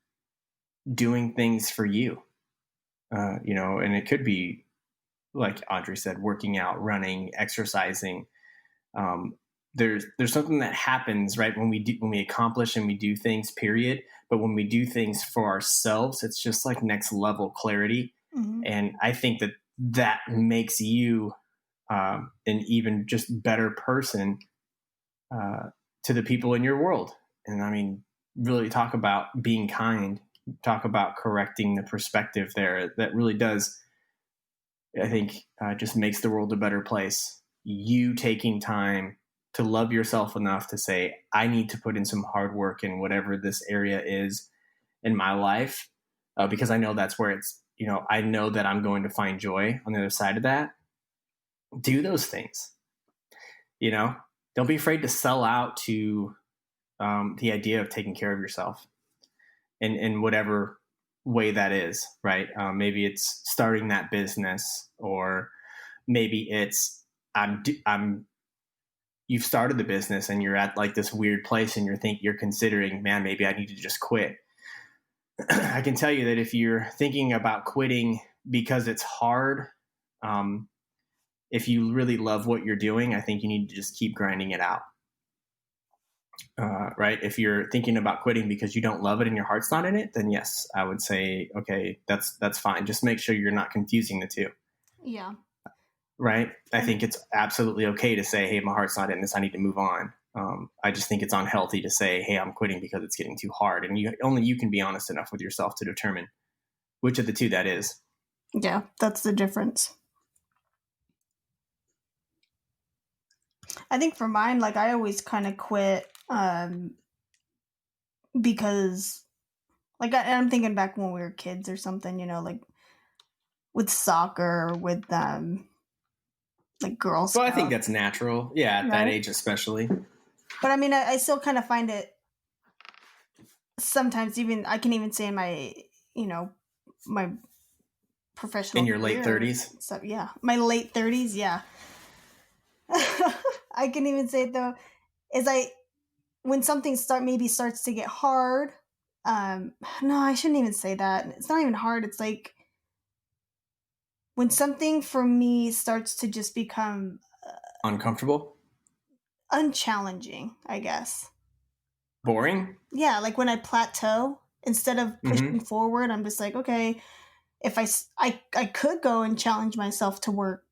doing things for you. And it could be, like Audrey said, working out, running, exercising. There's something that happens, right, when we accomplish and we do things, period. But when we do things for ourselves, it's just like next level clarity. Mm-hmm. And I think that makes you an even just better person to the people in your world. And I mean, really talk about being kind, talk about correcting the perspective there. That really does, I think, just makes the world a better place. You taking time to love yourself enough to say, I need to put in some hard work in whatever this area is in my life, because I know that's where it's, I know that I'm going to find joy on the other side of that. Do those things. Don't be afraid to sell out to the idea of taking care of yourself in whatever way that is, right? Maybe it's starting that business, or maybe it's you've started the business and you're at like this weird place and you're considering, man, maybe I need to just quit. I can tell you that if you're thinking about quitting because it's hard, if you really love what you're doing, I think you need to just keep grinding it out. Right? If you're thinking about quitting because you don't love it and your heart's not in it, then yes, I would say, okay, that's fine. Just make sure you're not confusing the two. Yeah. Right? I think it's absolutely okay to say, hey, my heart's not in this, I need to move on. I just think it's unhealthy to say, hey, I'm quitting because it's getting too hard. And only you can be honest enough with yourself to determine which of the two that is. Yeah, that's the difference. I think for mine, like, I always kind of quit because Like I'm thinking back when we were kids or something, like with soccer, with like Girl Well, I think Scouts, that's natural. Yeah, at that right? age especially. But I mean, I still kind of find it sometimes. Even I can even say in my, my professional In your late career 30s. stuff. Yeah, my late 30s. Yeah, I can even say it though. Is when something starts to get hard. No, I shouldn't even say that. It's not even hard. It's like when something for me starts to just become Uncomfortable? unchallenging, I guess. Boring? Yeah, like when I plateau, instead of pushing forward, I'm just like, okay, if I could go and challenge myself to work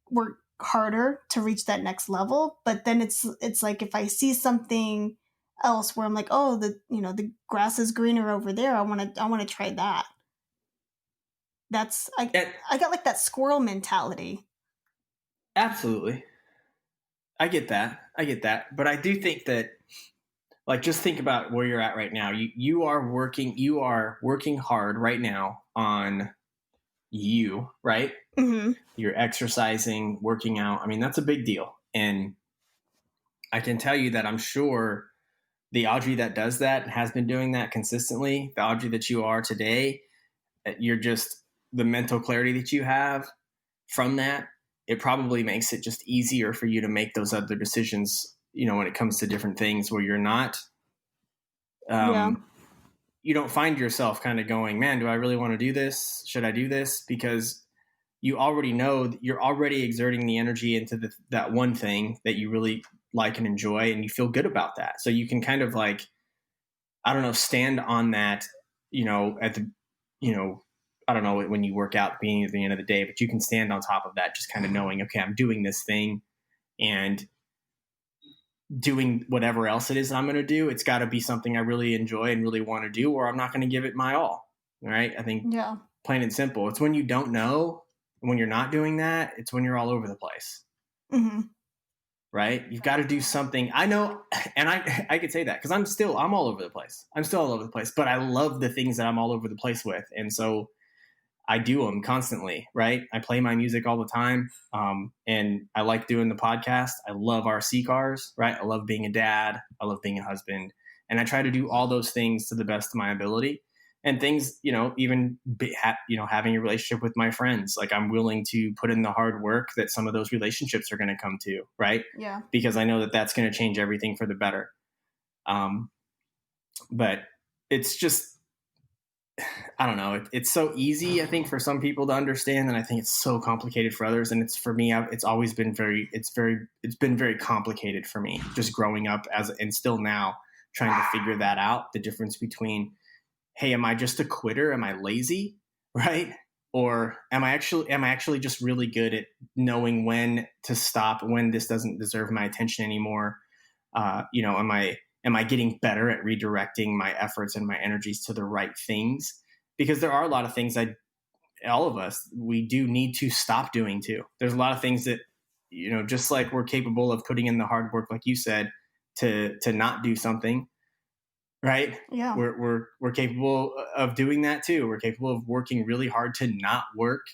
harder to reach that next level, but then it's like if I see something else where I'm like, oh, the grass is greener over there, I want to try that. That's Yeah, I got like that squirrel mentality. absolutely. I get that. But I do think that, like, just think about where you're at right now. You are working hard right now on you, right? Hmm. You're exercising, working out. I mean, that's a big deal. And I can tell you that I'm sure the Audrey that does that and has been doing that consistently, the Audrey that you are today, you're just the mental clarity that you have from that, it probably makes it just easier for you to make those other decisions, when it comes to different things where you're not, Yeah. you don't find yourself kind of going, man, do I really want to do this? Should I do this? Because you already know you're already exerting the energy into that one thing that you really like and enjoy, and you feel good about that. So you can kind of like, I don't know, stand on that, at the, I don't know, when you work out being at the end of the day, but you can stand on top of that, just kind of knowing, okay, I'm doing this thing and doing whatever else it is that I'm going to do. It's got to be something I really enjoy and really want to do, or I'm not going to give it my all. Right. I think Yeah. plain and simple. It's when you don't know, when you're not doing that, it's when you're all over the place. Hmm. Right? You've got to do something. I know, and I could say that because I'm all over the place. I'm still all over the place, but I love the things that I'm all over the place with. And so I do them constantly, right? I play my music all the time. And I like doing the podcast. I love RC cars, right? I love being a dad. I love being a husband. And I try to do all those things to the best of my ability. And things, even having a relationship with my friends, like I'm willing to put in the hard work that some of those relationships are going to come to, right? Yeah. Because I know that that's going to change everything for the better. But it's just, I don't know. It's so easy, I think, for some people to understand, and I think it's so complicated for others. And it's for me, it's always been it's been very complicated for me, just growing up and still now trying to figure that out. The difference between, hey, am I just a quitter? Am I lazy, right? Or am I actually just really good at knowing when to stop, when this doesn't deserve my attention anymore? Am I getting better at redirecting my efforts and my energies to the right things? Because there are a lot of things all of us, we do need to stop doing too. There's a lot of things that, just like we're capable of putting in the hard work, like you said, to not do something, right? Yeah. We're capable of doing that too. We're capable of working really hard to not work.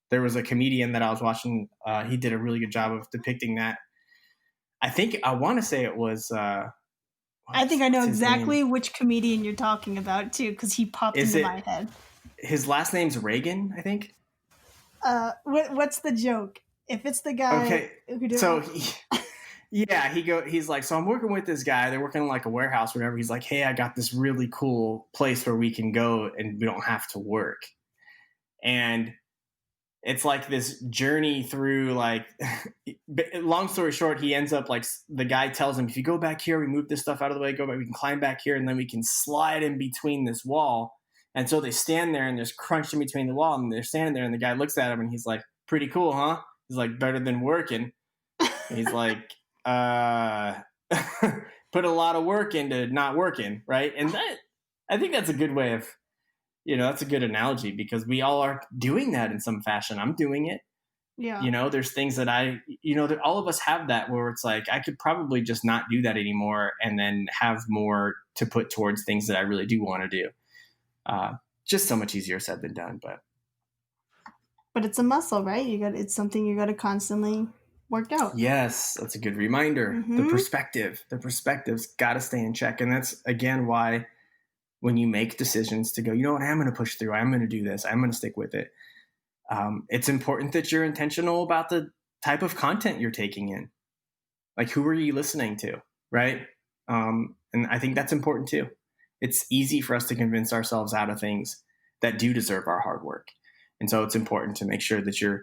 There was a comedian that I was watching. He did a really good job of depicting that. I want to say it was, I think I know what's his name? exactly which comedian you're talking about too, because he popped Is into it my head. his last name's Reagan, I think? What's the joke? If it's the guy Okay. who did So he's like, so I'm working with this guy. They're working in like a warehouse or whatever. He's like, hey, I got this really cool place where we can go and we don't have to work. And it's like this journey through, like, long story short, he ends up like, the guy tells him, if you go back here, we move this stuff out of the way, go back, we can climb back here, and then we can slide in between this wall. And so they stand there and there's crunched in between the wall, and they're standing there, and the guy looks at him and he's like, pretty cool, huh? He's like, better than working. And he's like, put a lot of work into not working, right? And I think that's a good way of, that's a good analogy, because we all are doing that in some fashion. I'm doing it. Yeah. There's things that that all of us have that, where it's like, I could probably just not do that anymore and then have more to put towards things that I really do want to do. Just so much easier said than done, But it's a muscle, right? It's something you got to constantly work out. yes, that's a good reminder. The perspective's got to stay in check. And that's, again, why when you make decisions to go, you know what, I'm going to push through, I'm going to do this, I'm going to stick with it. It's important that you're intentional about the type of content you're taking in. Like, who are you listening to, right? And I think that's important too. It's easy for us to convince ourselves out of things that do deserve our hard work. And so it's important to make sure that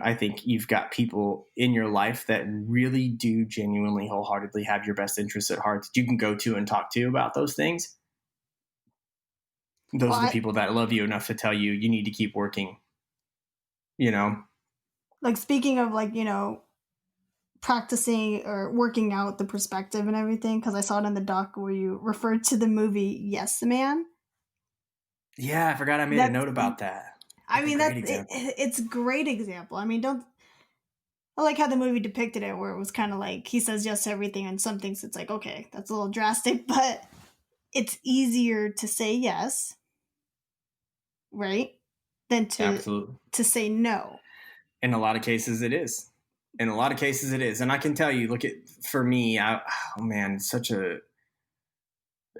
I think you've got people in your life that really do genuinely, wholeheartedly have your best interests at heart that you can go to and talk to about those things. Those are the people that love you enough to tell you need to keep working, Like, speaking of, like, practicing or working out the perspective and everything, because I saw it in the doc where you referred to the movie Yes Man. Yeah, I forgot I made a note about that. I mean, it's a great example. I mean, I like how the movie depicted it, where it was kind of like he says yes to everything, and some things it's like, okay, that's a little drastic, but it's easier to say yes, right, than to say no. In a lot of cases, it is. And I can tell you, for me, I'm such a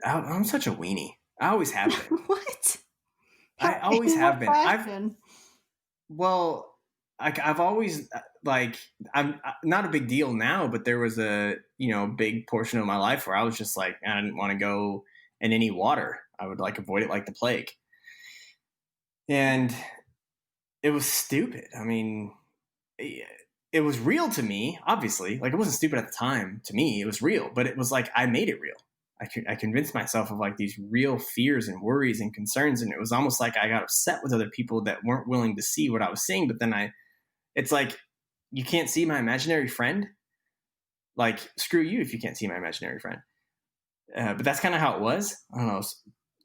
weenie. I always have been. What? I always have been. I've always, I'm not a big deal now, but there was a, big portion of my life where I was just like, I didn't want to go in any water. I would avoid it like the plague. And it was stupid. I mean, it was real to me, obviously. It wasn't stupid at the time to me. It was real, but it was I made it real. I convinced myself of these real fears and worries and concerns. And it was almost like I got upset with other people that weren't willing to see what I was seeing. But then it's like, you can't see my imaginary friend. Screw you if you can't see my imaginary friend. But that's kind of how it was. I don't know. It's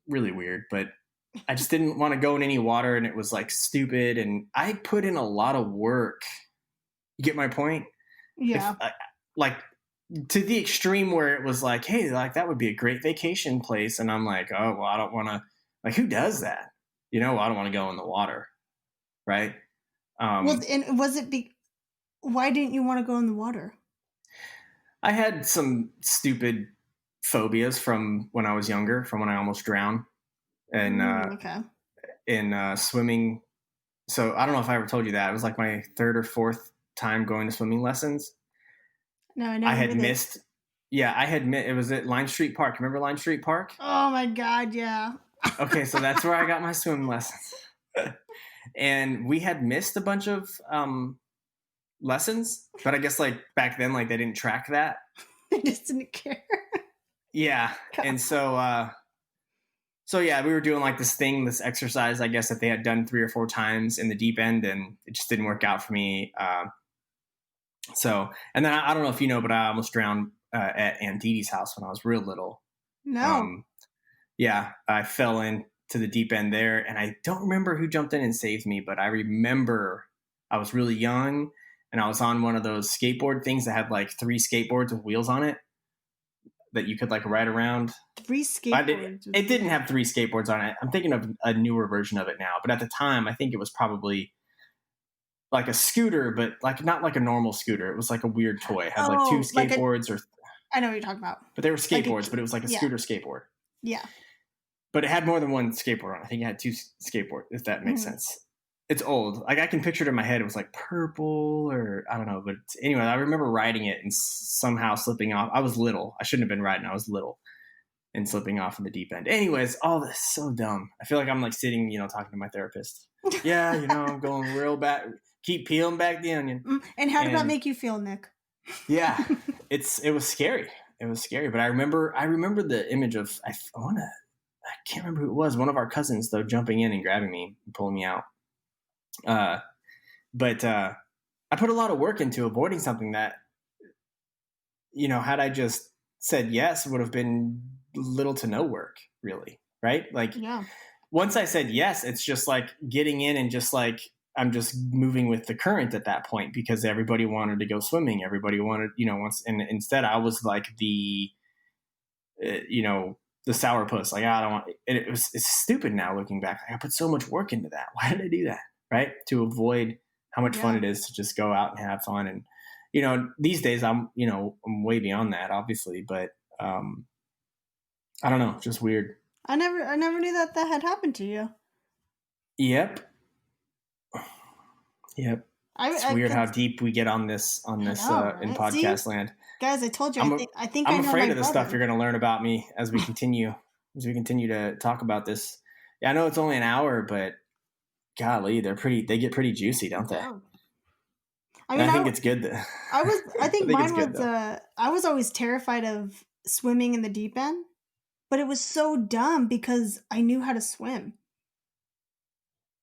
really weird, but I just didn't want to go in any water, and it was stupid. And I put in a lot of work. You get my point? Yeah. To the extreme where it was hey, that would be a great vacation place. And I'm like, oh, well, I don't want to, who does that? I don't want to go in the water. Right. Why didn't you want to go in the water? I had some stupid phobias from when I was younger, from when I almost drowned and, in swimming. So I don't know if I ever told you that. It was my third or fourth time going to swimming lessons. No, I never. I had missed. Yeah, it was at Lime Street Park. Remember Lime Street Park? Oh my God, yeah. Okay, so that's where I got my swim lessons. And we had missed a bunch of lessons, but I guess back then they didn't track that. They just didn't care. Yeah, God. And so yeah, we were doing this exercise, I guess, that they had done 3 or 4 times in the deep end, and it just didn't work out for me. And then I don't know if you know, but I almost drowned at Aunt Dee Dee's house when I was real little. No. Yeah, I fell into the deep end there, and I don't remember who jumped in and saved me, but I remember I was really young, and I was on one of those skateboard things that had 3 skateboards with wheels on it that you could ride around. 3 skateboards? It didn't have 3 skateboards on it. I'm thinking of a newer version of it now, but at the time, I think it was probably a scooter, but not a normal scooter. It was a weird toy. It had 2 skateboards I know what you're talking about. But they were skateboards, but it was a scooter skateboard. Yeah. But it had more than 1 skateboard on it. I think it had 2 skateboards, if that makes sense. It's old. I can picture it in my head. It was purple or I don't know. But anyway, I remember riding it and somehow slipping off. I was little. I shouldn't have been riding. I was little and slipping off in the deep end. Anyways, all this is so dumb. I feel like I'm sitting, talking to my therapist. Yeah, I'm going real back. Keep peeling back the onion. And how did that make you feel, Nick? Yeah, it was scary. It was scary. But I remember the image of, I can't remember who it was. One of our cousins, though, jumping in and grabbing me and pulling me out. But I put a lot of work into avoiding something that, had I just said yes, would have been little to no work, really. Right? Yeah. Once I said yes, it's just getting in and just I'm just moving with the current at that point because everybody wanted to go swimming. Everybody wanted, and instead I was the, sourpuss. Like, I don't want it. It's stupid now looking back. Like, I put so much work into that. Why did I do that? Right. To avoid how much fun it is to just go out and have fun. And, these days I'm way beyond that, obviously, but, I don't know. Just weird. I never knew that had happened to you. Yep. It's weird how deep we get on this in podcast land. Guys, I told you. I think I'm afraid of the stuff you're going to learn about me as we continue to talk about this. Yeah, I know it's only an hour, but golly, they get pretty juicy, don't they? Yeah. I think it's good. I think mine was. I was always terrified of swimming in the deep end, but it was so dumb because I knew how to swim.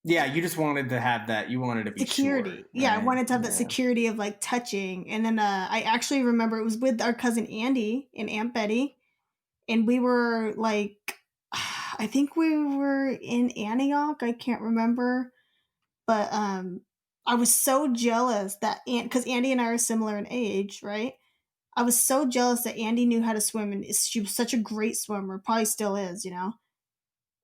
Yeah, you just wanted to have that. You wanted to be security. Sure, right? Yeah, I wanted to have that security of like touching. And then I actually remember it was with our cousin Andy and Aunt Betty, and we were like, I think we were in Antioch. I can't remember, but I was so jealous that because Andy and I are similar in age, right? I was so jealous that Andy knew how to swim, and she was such a great swimmer. Probably still is,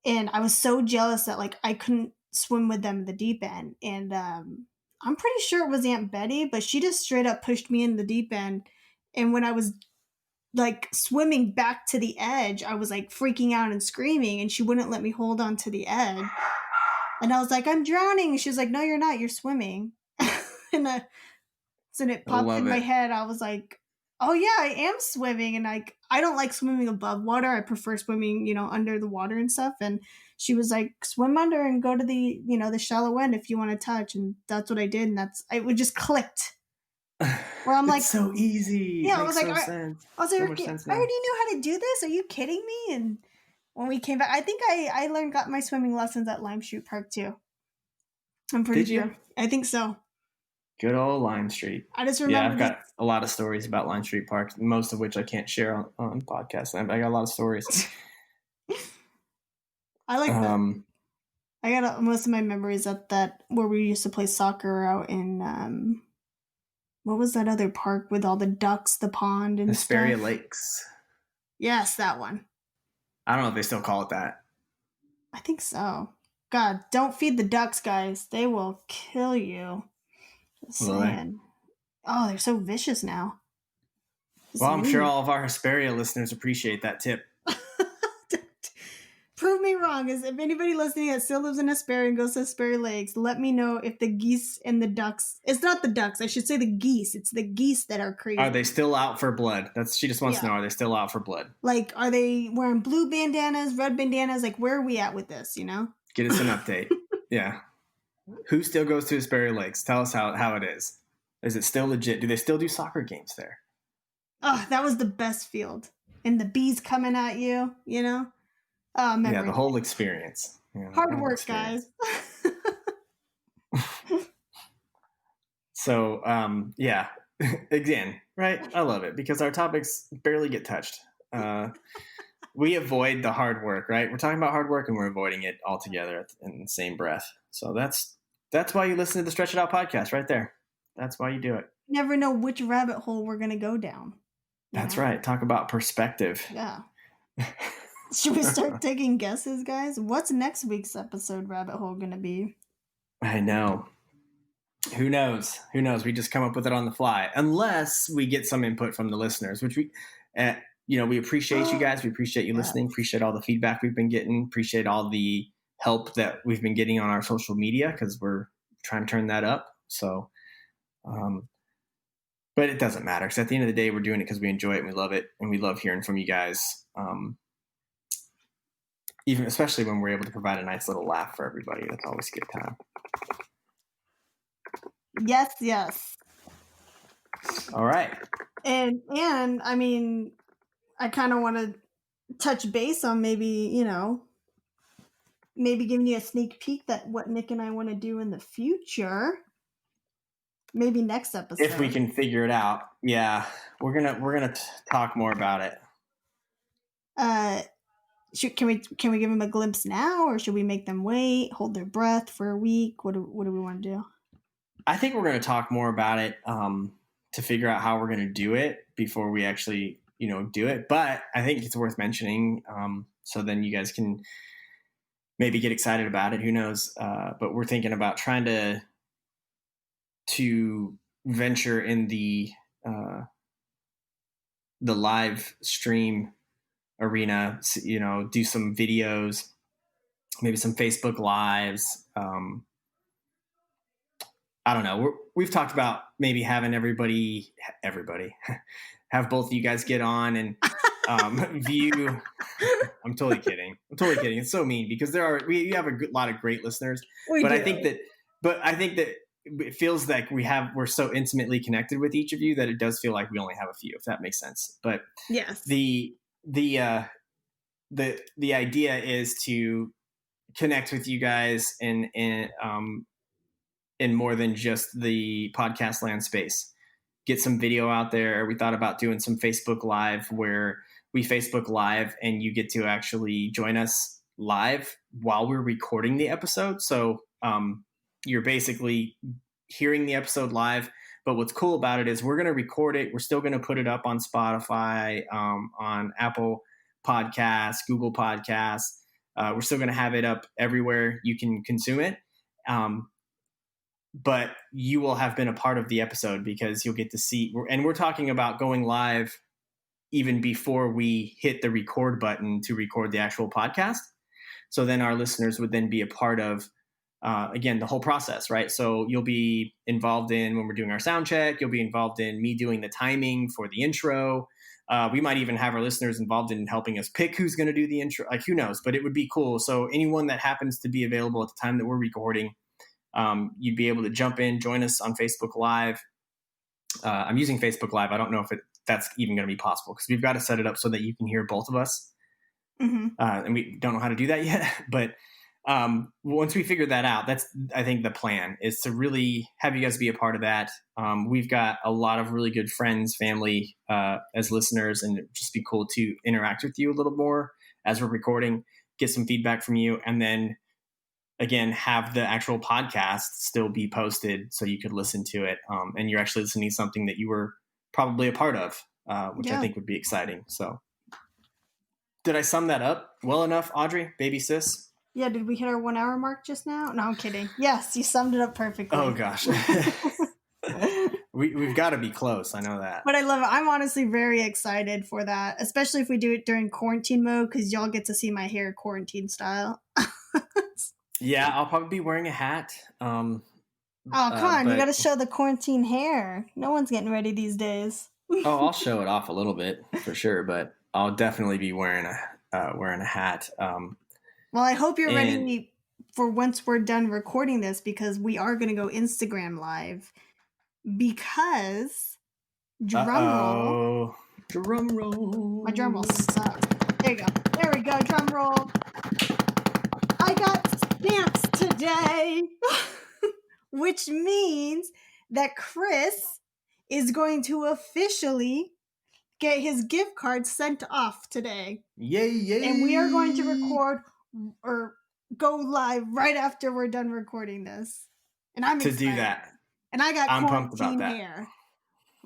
And I was so jealous that like I couldn't swim with them in the deep end. And I'm pretty sure it was Aunt Betty, but she just straight up pushed me in the deep end. And when I was like swimming back to the edge, I was like freaking out and screaming, and she wouldn't let me hold on to the edge. And I was like, I'm drowning. And she was like, no, you're not. You're swimming. And so it popped in my head. I was like, oh yeah, I am swimming. And like, I don't like swimming above water. I prefer swimming, under the water and stuff. And she was like, swim under and go to the, the shallow end if you want to touch. And that's what I did. And it just clicked. Where I'm like, so easy. Yeah, I was like, I already knew how to do this. Are you kidding me? And when we came back, I think I got my swimming lessons at Lime Street Park too. I'm pretty sure. Did you? I think so. Good old Lime Street. I just remember. Yeah, I've got a lot of stories about Lime Street Park, most of which I can't share on podcast land, but I got a lot of stories. I like that. I got most of my memories at that where we used to play soccer out in what was that other park with all the ducks, the pond and Hesperia stuff? Lakes. Yes, that one. I don't know if they still call it that. I think so. God, don't feed the ducks, guys. They will kill you. Just saying. Oh, they're so vicious now. Well, I'm sure all of our Hesperia listeners appreciate that tip. Prove me wrong. If anybody listening that still lives in Hesperia and goes to Hesperia Lakes, let me know if the geese and the ducks. It's not the ducks. I should say the geese. It's the geese that are crazy. Are they still out for blood? She just wants to know. Are they still out for blood? Like, are they wearing blue bandanas, red bandanas? Like, where are we at with this? Get us an update. Yeah. Who still goes to Hesperia Lakes? Tell us how it is. Is it still legit? Do they still do soccer games there? Oh, that was the best field. And the bees coming at you, Oh, yeah, the whole experience. Yeah, hard work, guys. So, yeah, again, right? I love it because our topics barely get touched. We avoid the hard work, right? We're talking about hard work and we're avoiding it altogether in the same breath. So that's why you listen to the Stretch It Out podcast right there. That's why you do it. You never know which rabbit hole we're going to go down. That's right. Talk about perspective. Yeah. Should we start taking guesses, guys? What's next week's episode rabbit hole going to be? I know. Who knows? We just come up with it on the fly. Unless we get some input from the listeners, which we appreciate you guys. We appreciate you listening. Appreciate all the feedback we've been getting. Appreciate all the help that we've been getting on our social media because we're trying to turn that up. So, but it doesn't matter because at the end of the day, we're doing it because we enjoy it and we love it. And we love hearing from you guys. Especially when we're able to provide a nice little laugh for everybody. That's always a good time. Yes. All right. And I mean, I kind of want to touch base on maybe giving you a sneak peek that what Nick and I want to do in the future. Maybe next episode. If we can figure it out. Yeah. We're gonna talk more about it. Can we give them a glimpse now, or should we make them wait, hold their breath for a week? What do we want to do? I think we're going to talk more about it to figure out how we're going to do it before we actually do it. But I think it's worth mentioning. So then you guys can maybe get excited about it. Who knows? But we're thinking about trying to venture in the live stream arena, do some videos, maybe some Facebook lives. I don't know. We've talked about maybe having everybody have both of you guys get on and view. I'm totally kidding. It's so mean because we have a lot of great listeners, but I think that it feels like we're so intimately connected with each of you that it does feel like we only have a few, if that makes sense. But yes, the idea is to connect with you guys in more than just the podcast land space. Get some video out there. We thought about doing some Facebook Live where we Facebook Live and you get to actually join us live while we're recording the episode. So you're basically hearing the episode live. But what's cool about it is we're going to record it. We're still going to put it up on Spotify, on Apple Podcasts, Google Podcasts. We're still going to have it up everywhere you can consume it. But you will have been a part of the episode because you'll get to see, and we're talking about going live even before we hit the record button to record the actual podcast. So then our listeners would then be a part of, again, the whole process, right? So you'll be involved in when we're doing our sound check, you'll be involved in me doing the timing for the intro. We might even have our listeners involved in helping us pick who's going to do the intro, like who knows, but it would be cool. So anyone that happens to be available at the time that we're recording, you'd be able to jump in, join us on Facebook Live. I'm using Facebook Live. I don't know if that's even going to be possible because we've got to set it up so that you can hear both of us. Mm-hmm. And we don't know how to do that yet. But once we figure that out, that's, I think, the plan is to really have you guys be a part of that. We've got a lot of really good friends, family as listeners, and it'd just be cool to interact with you a little more as we're recording, get some feedback from you, and then again, have the actual podcast still be posted so you could listen to it. And you're actually listening to something that you were probably a part of, which I think would be exciting. So did I sum that up well enough, Audrey, baby sis? Yeah. Did we hit our 1 hour mark just now? No, I'm kidding. Yes, you summed it up perfectly. Oh gosh. We've got to be close. I know that. But I love it. I'm honestly very excited for that, especially if we do it during quarantine mode, because y'all get to see my hair quarantine style. Yeah, I'll probably be wearing a hat. Oh, come on. You got to show the quarantine hair. No one's getting ready these days. I'll show it off a little bit for sure, but I'll definitely be wearing a hat. Well, I hope you're ready for once we're done recording this, because we are going to go Instagram live. Because drum roll. My drum roll sucks. There you go. There we go. Drum roll. I got stamps today, which means that Chris is going to officially get his gift card sent off today. Yay. And we are going to record or go live right after we're done recording this. And I'm excited. To do that. And I got quarantine hair.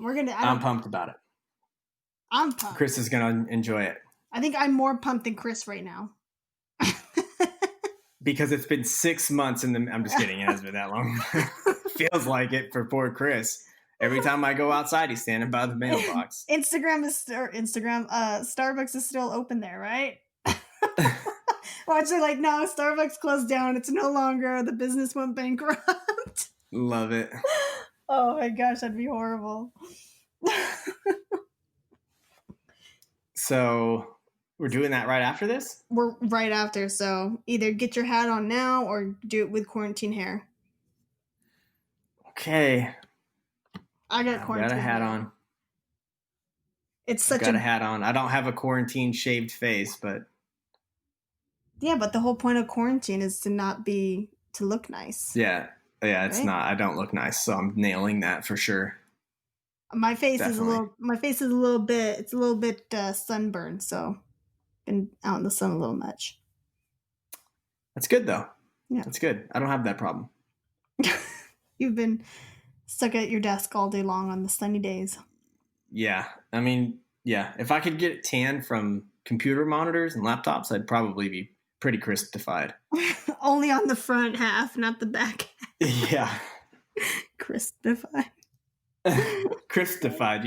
I'm pumped about it. I'm pumped. Chris is going to enjoy it. I think I'm more pumped than Chris right now. Because it's been 6 months I'm just kidding. It hasn't been that long. Feels like it for poor Chris. Every time I go outside, he's standing by the mailbox. Starbucks is still open there, right? Well, actually, like, no, Starbucks closed down. It's no longer. The business went bankrupt. Love it. Oh my gosh, that'd be horrible. So we're doing that right after this? We're right after, so either get your hat on now or do it with quarantine hair. Okay. I got quarantine got a hat hair. On. It's such got a hat on. I don't have a quarantine shaved face, but yeah, but the whole point of quarantine is to look nice. Yeah, it's right? Not. I don't look nice, so I'm nailing that for sure. My face is a little bit sunburned, so been out in the sun a little much. That's good though. Yeah, that's good. I don't have that problem. You've been stuck at your desk all day long on the sunny days. Yeah, I mean, Yeah, if I could get tan from computer monitors and laptops, I'd probably be pretty crispified. Only on the front half, not the back half. Yeah. Crispified. Crispified,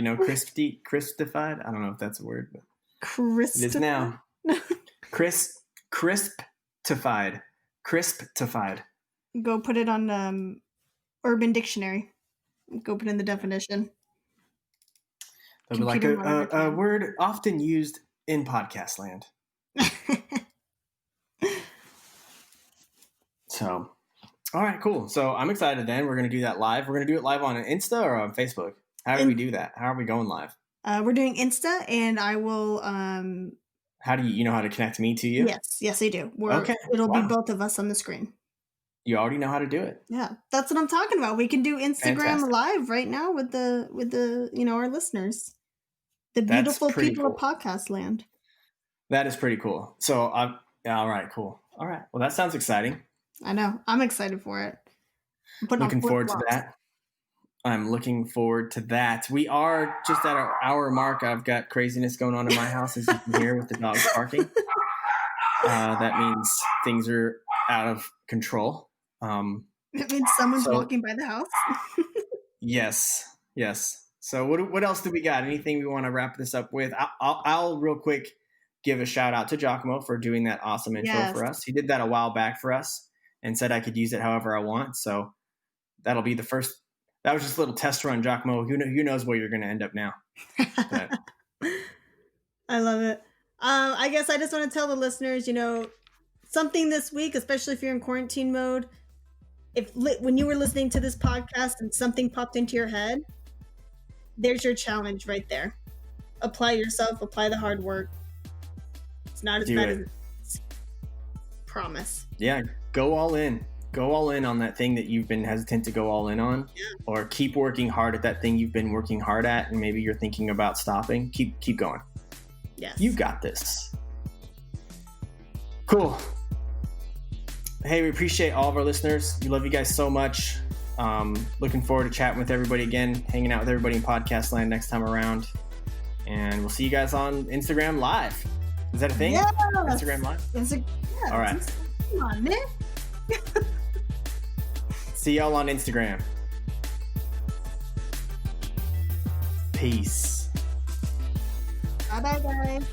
crispified? I don't know if that's a word, but it is now. Crispified. Go put it on Urban Dictionary. Go put in the definition. That'd be like a word often used in podcast land. So, all right, cool. So I'm excited then. We're going to do that live. We're going to do it live on Insta or on Facebook. How do we do that? How are we going live? We're doing Insta, and I will... How do you know how to connect me to you? Yes, I do. Okay. It'll be both of us on the screen. You already know how to do it. Yeah, that's what I'm talking about. We can do Instagram Fantastic. live right now with the our listeners, the beautiful people of podcast land. That is pretty cool. So all right, cool. All right, well that sounds exciting. I know. I'm excited for it. Looking forward to that. I'm looking forward to that. We are just at our hour mark. I've got craziness going on in my house, as you can hear with the dogs barking. That means things are out of control. It means someone's walking by the house. Yes. So what else do we got? Anything we want to wrap this up with? I'll real quick give a shout out to Giacomo for doing that awesome intro for us. He did that a while back for us and said I could use it however I want. So that'll be the first. That was just a little test run, Giacomo. Who knows where you're going to end up now? But. I love it. I guess I just want to tell the listeners, something this week, especially if you're in quarantine mode. When you were listening to this podcast and something popped into your head, there's your challenge right there. Apply yourself. Apply the hard work. It's not as bad as it's. Promise. Yeah, go all in. Go all in on that thing that you've been hesitant to go all in on, or keep working hard at that thing you've been working hard at, and maybe you're thinking about stopping. Keep going. Yes. You got this. Cool. Hey, we appreciate all of our listeners. We love you guys so much. Looking forward to chatting with everybody again, hanging out with everybody in podcast land next time around. And we'll see you guys on Instagram Live. Is that a thing? Yeah. Instagram Live? All right. Come on, man. See y'all on Instagram. Peace. Bye, guys.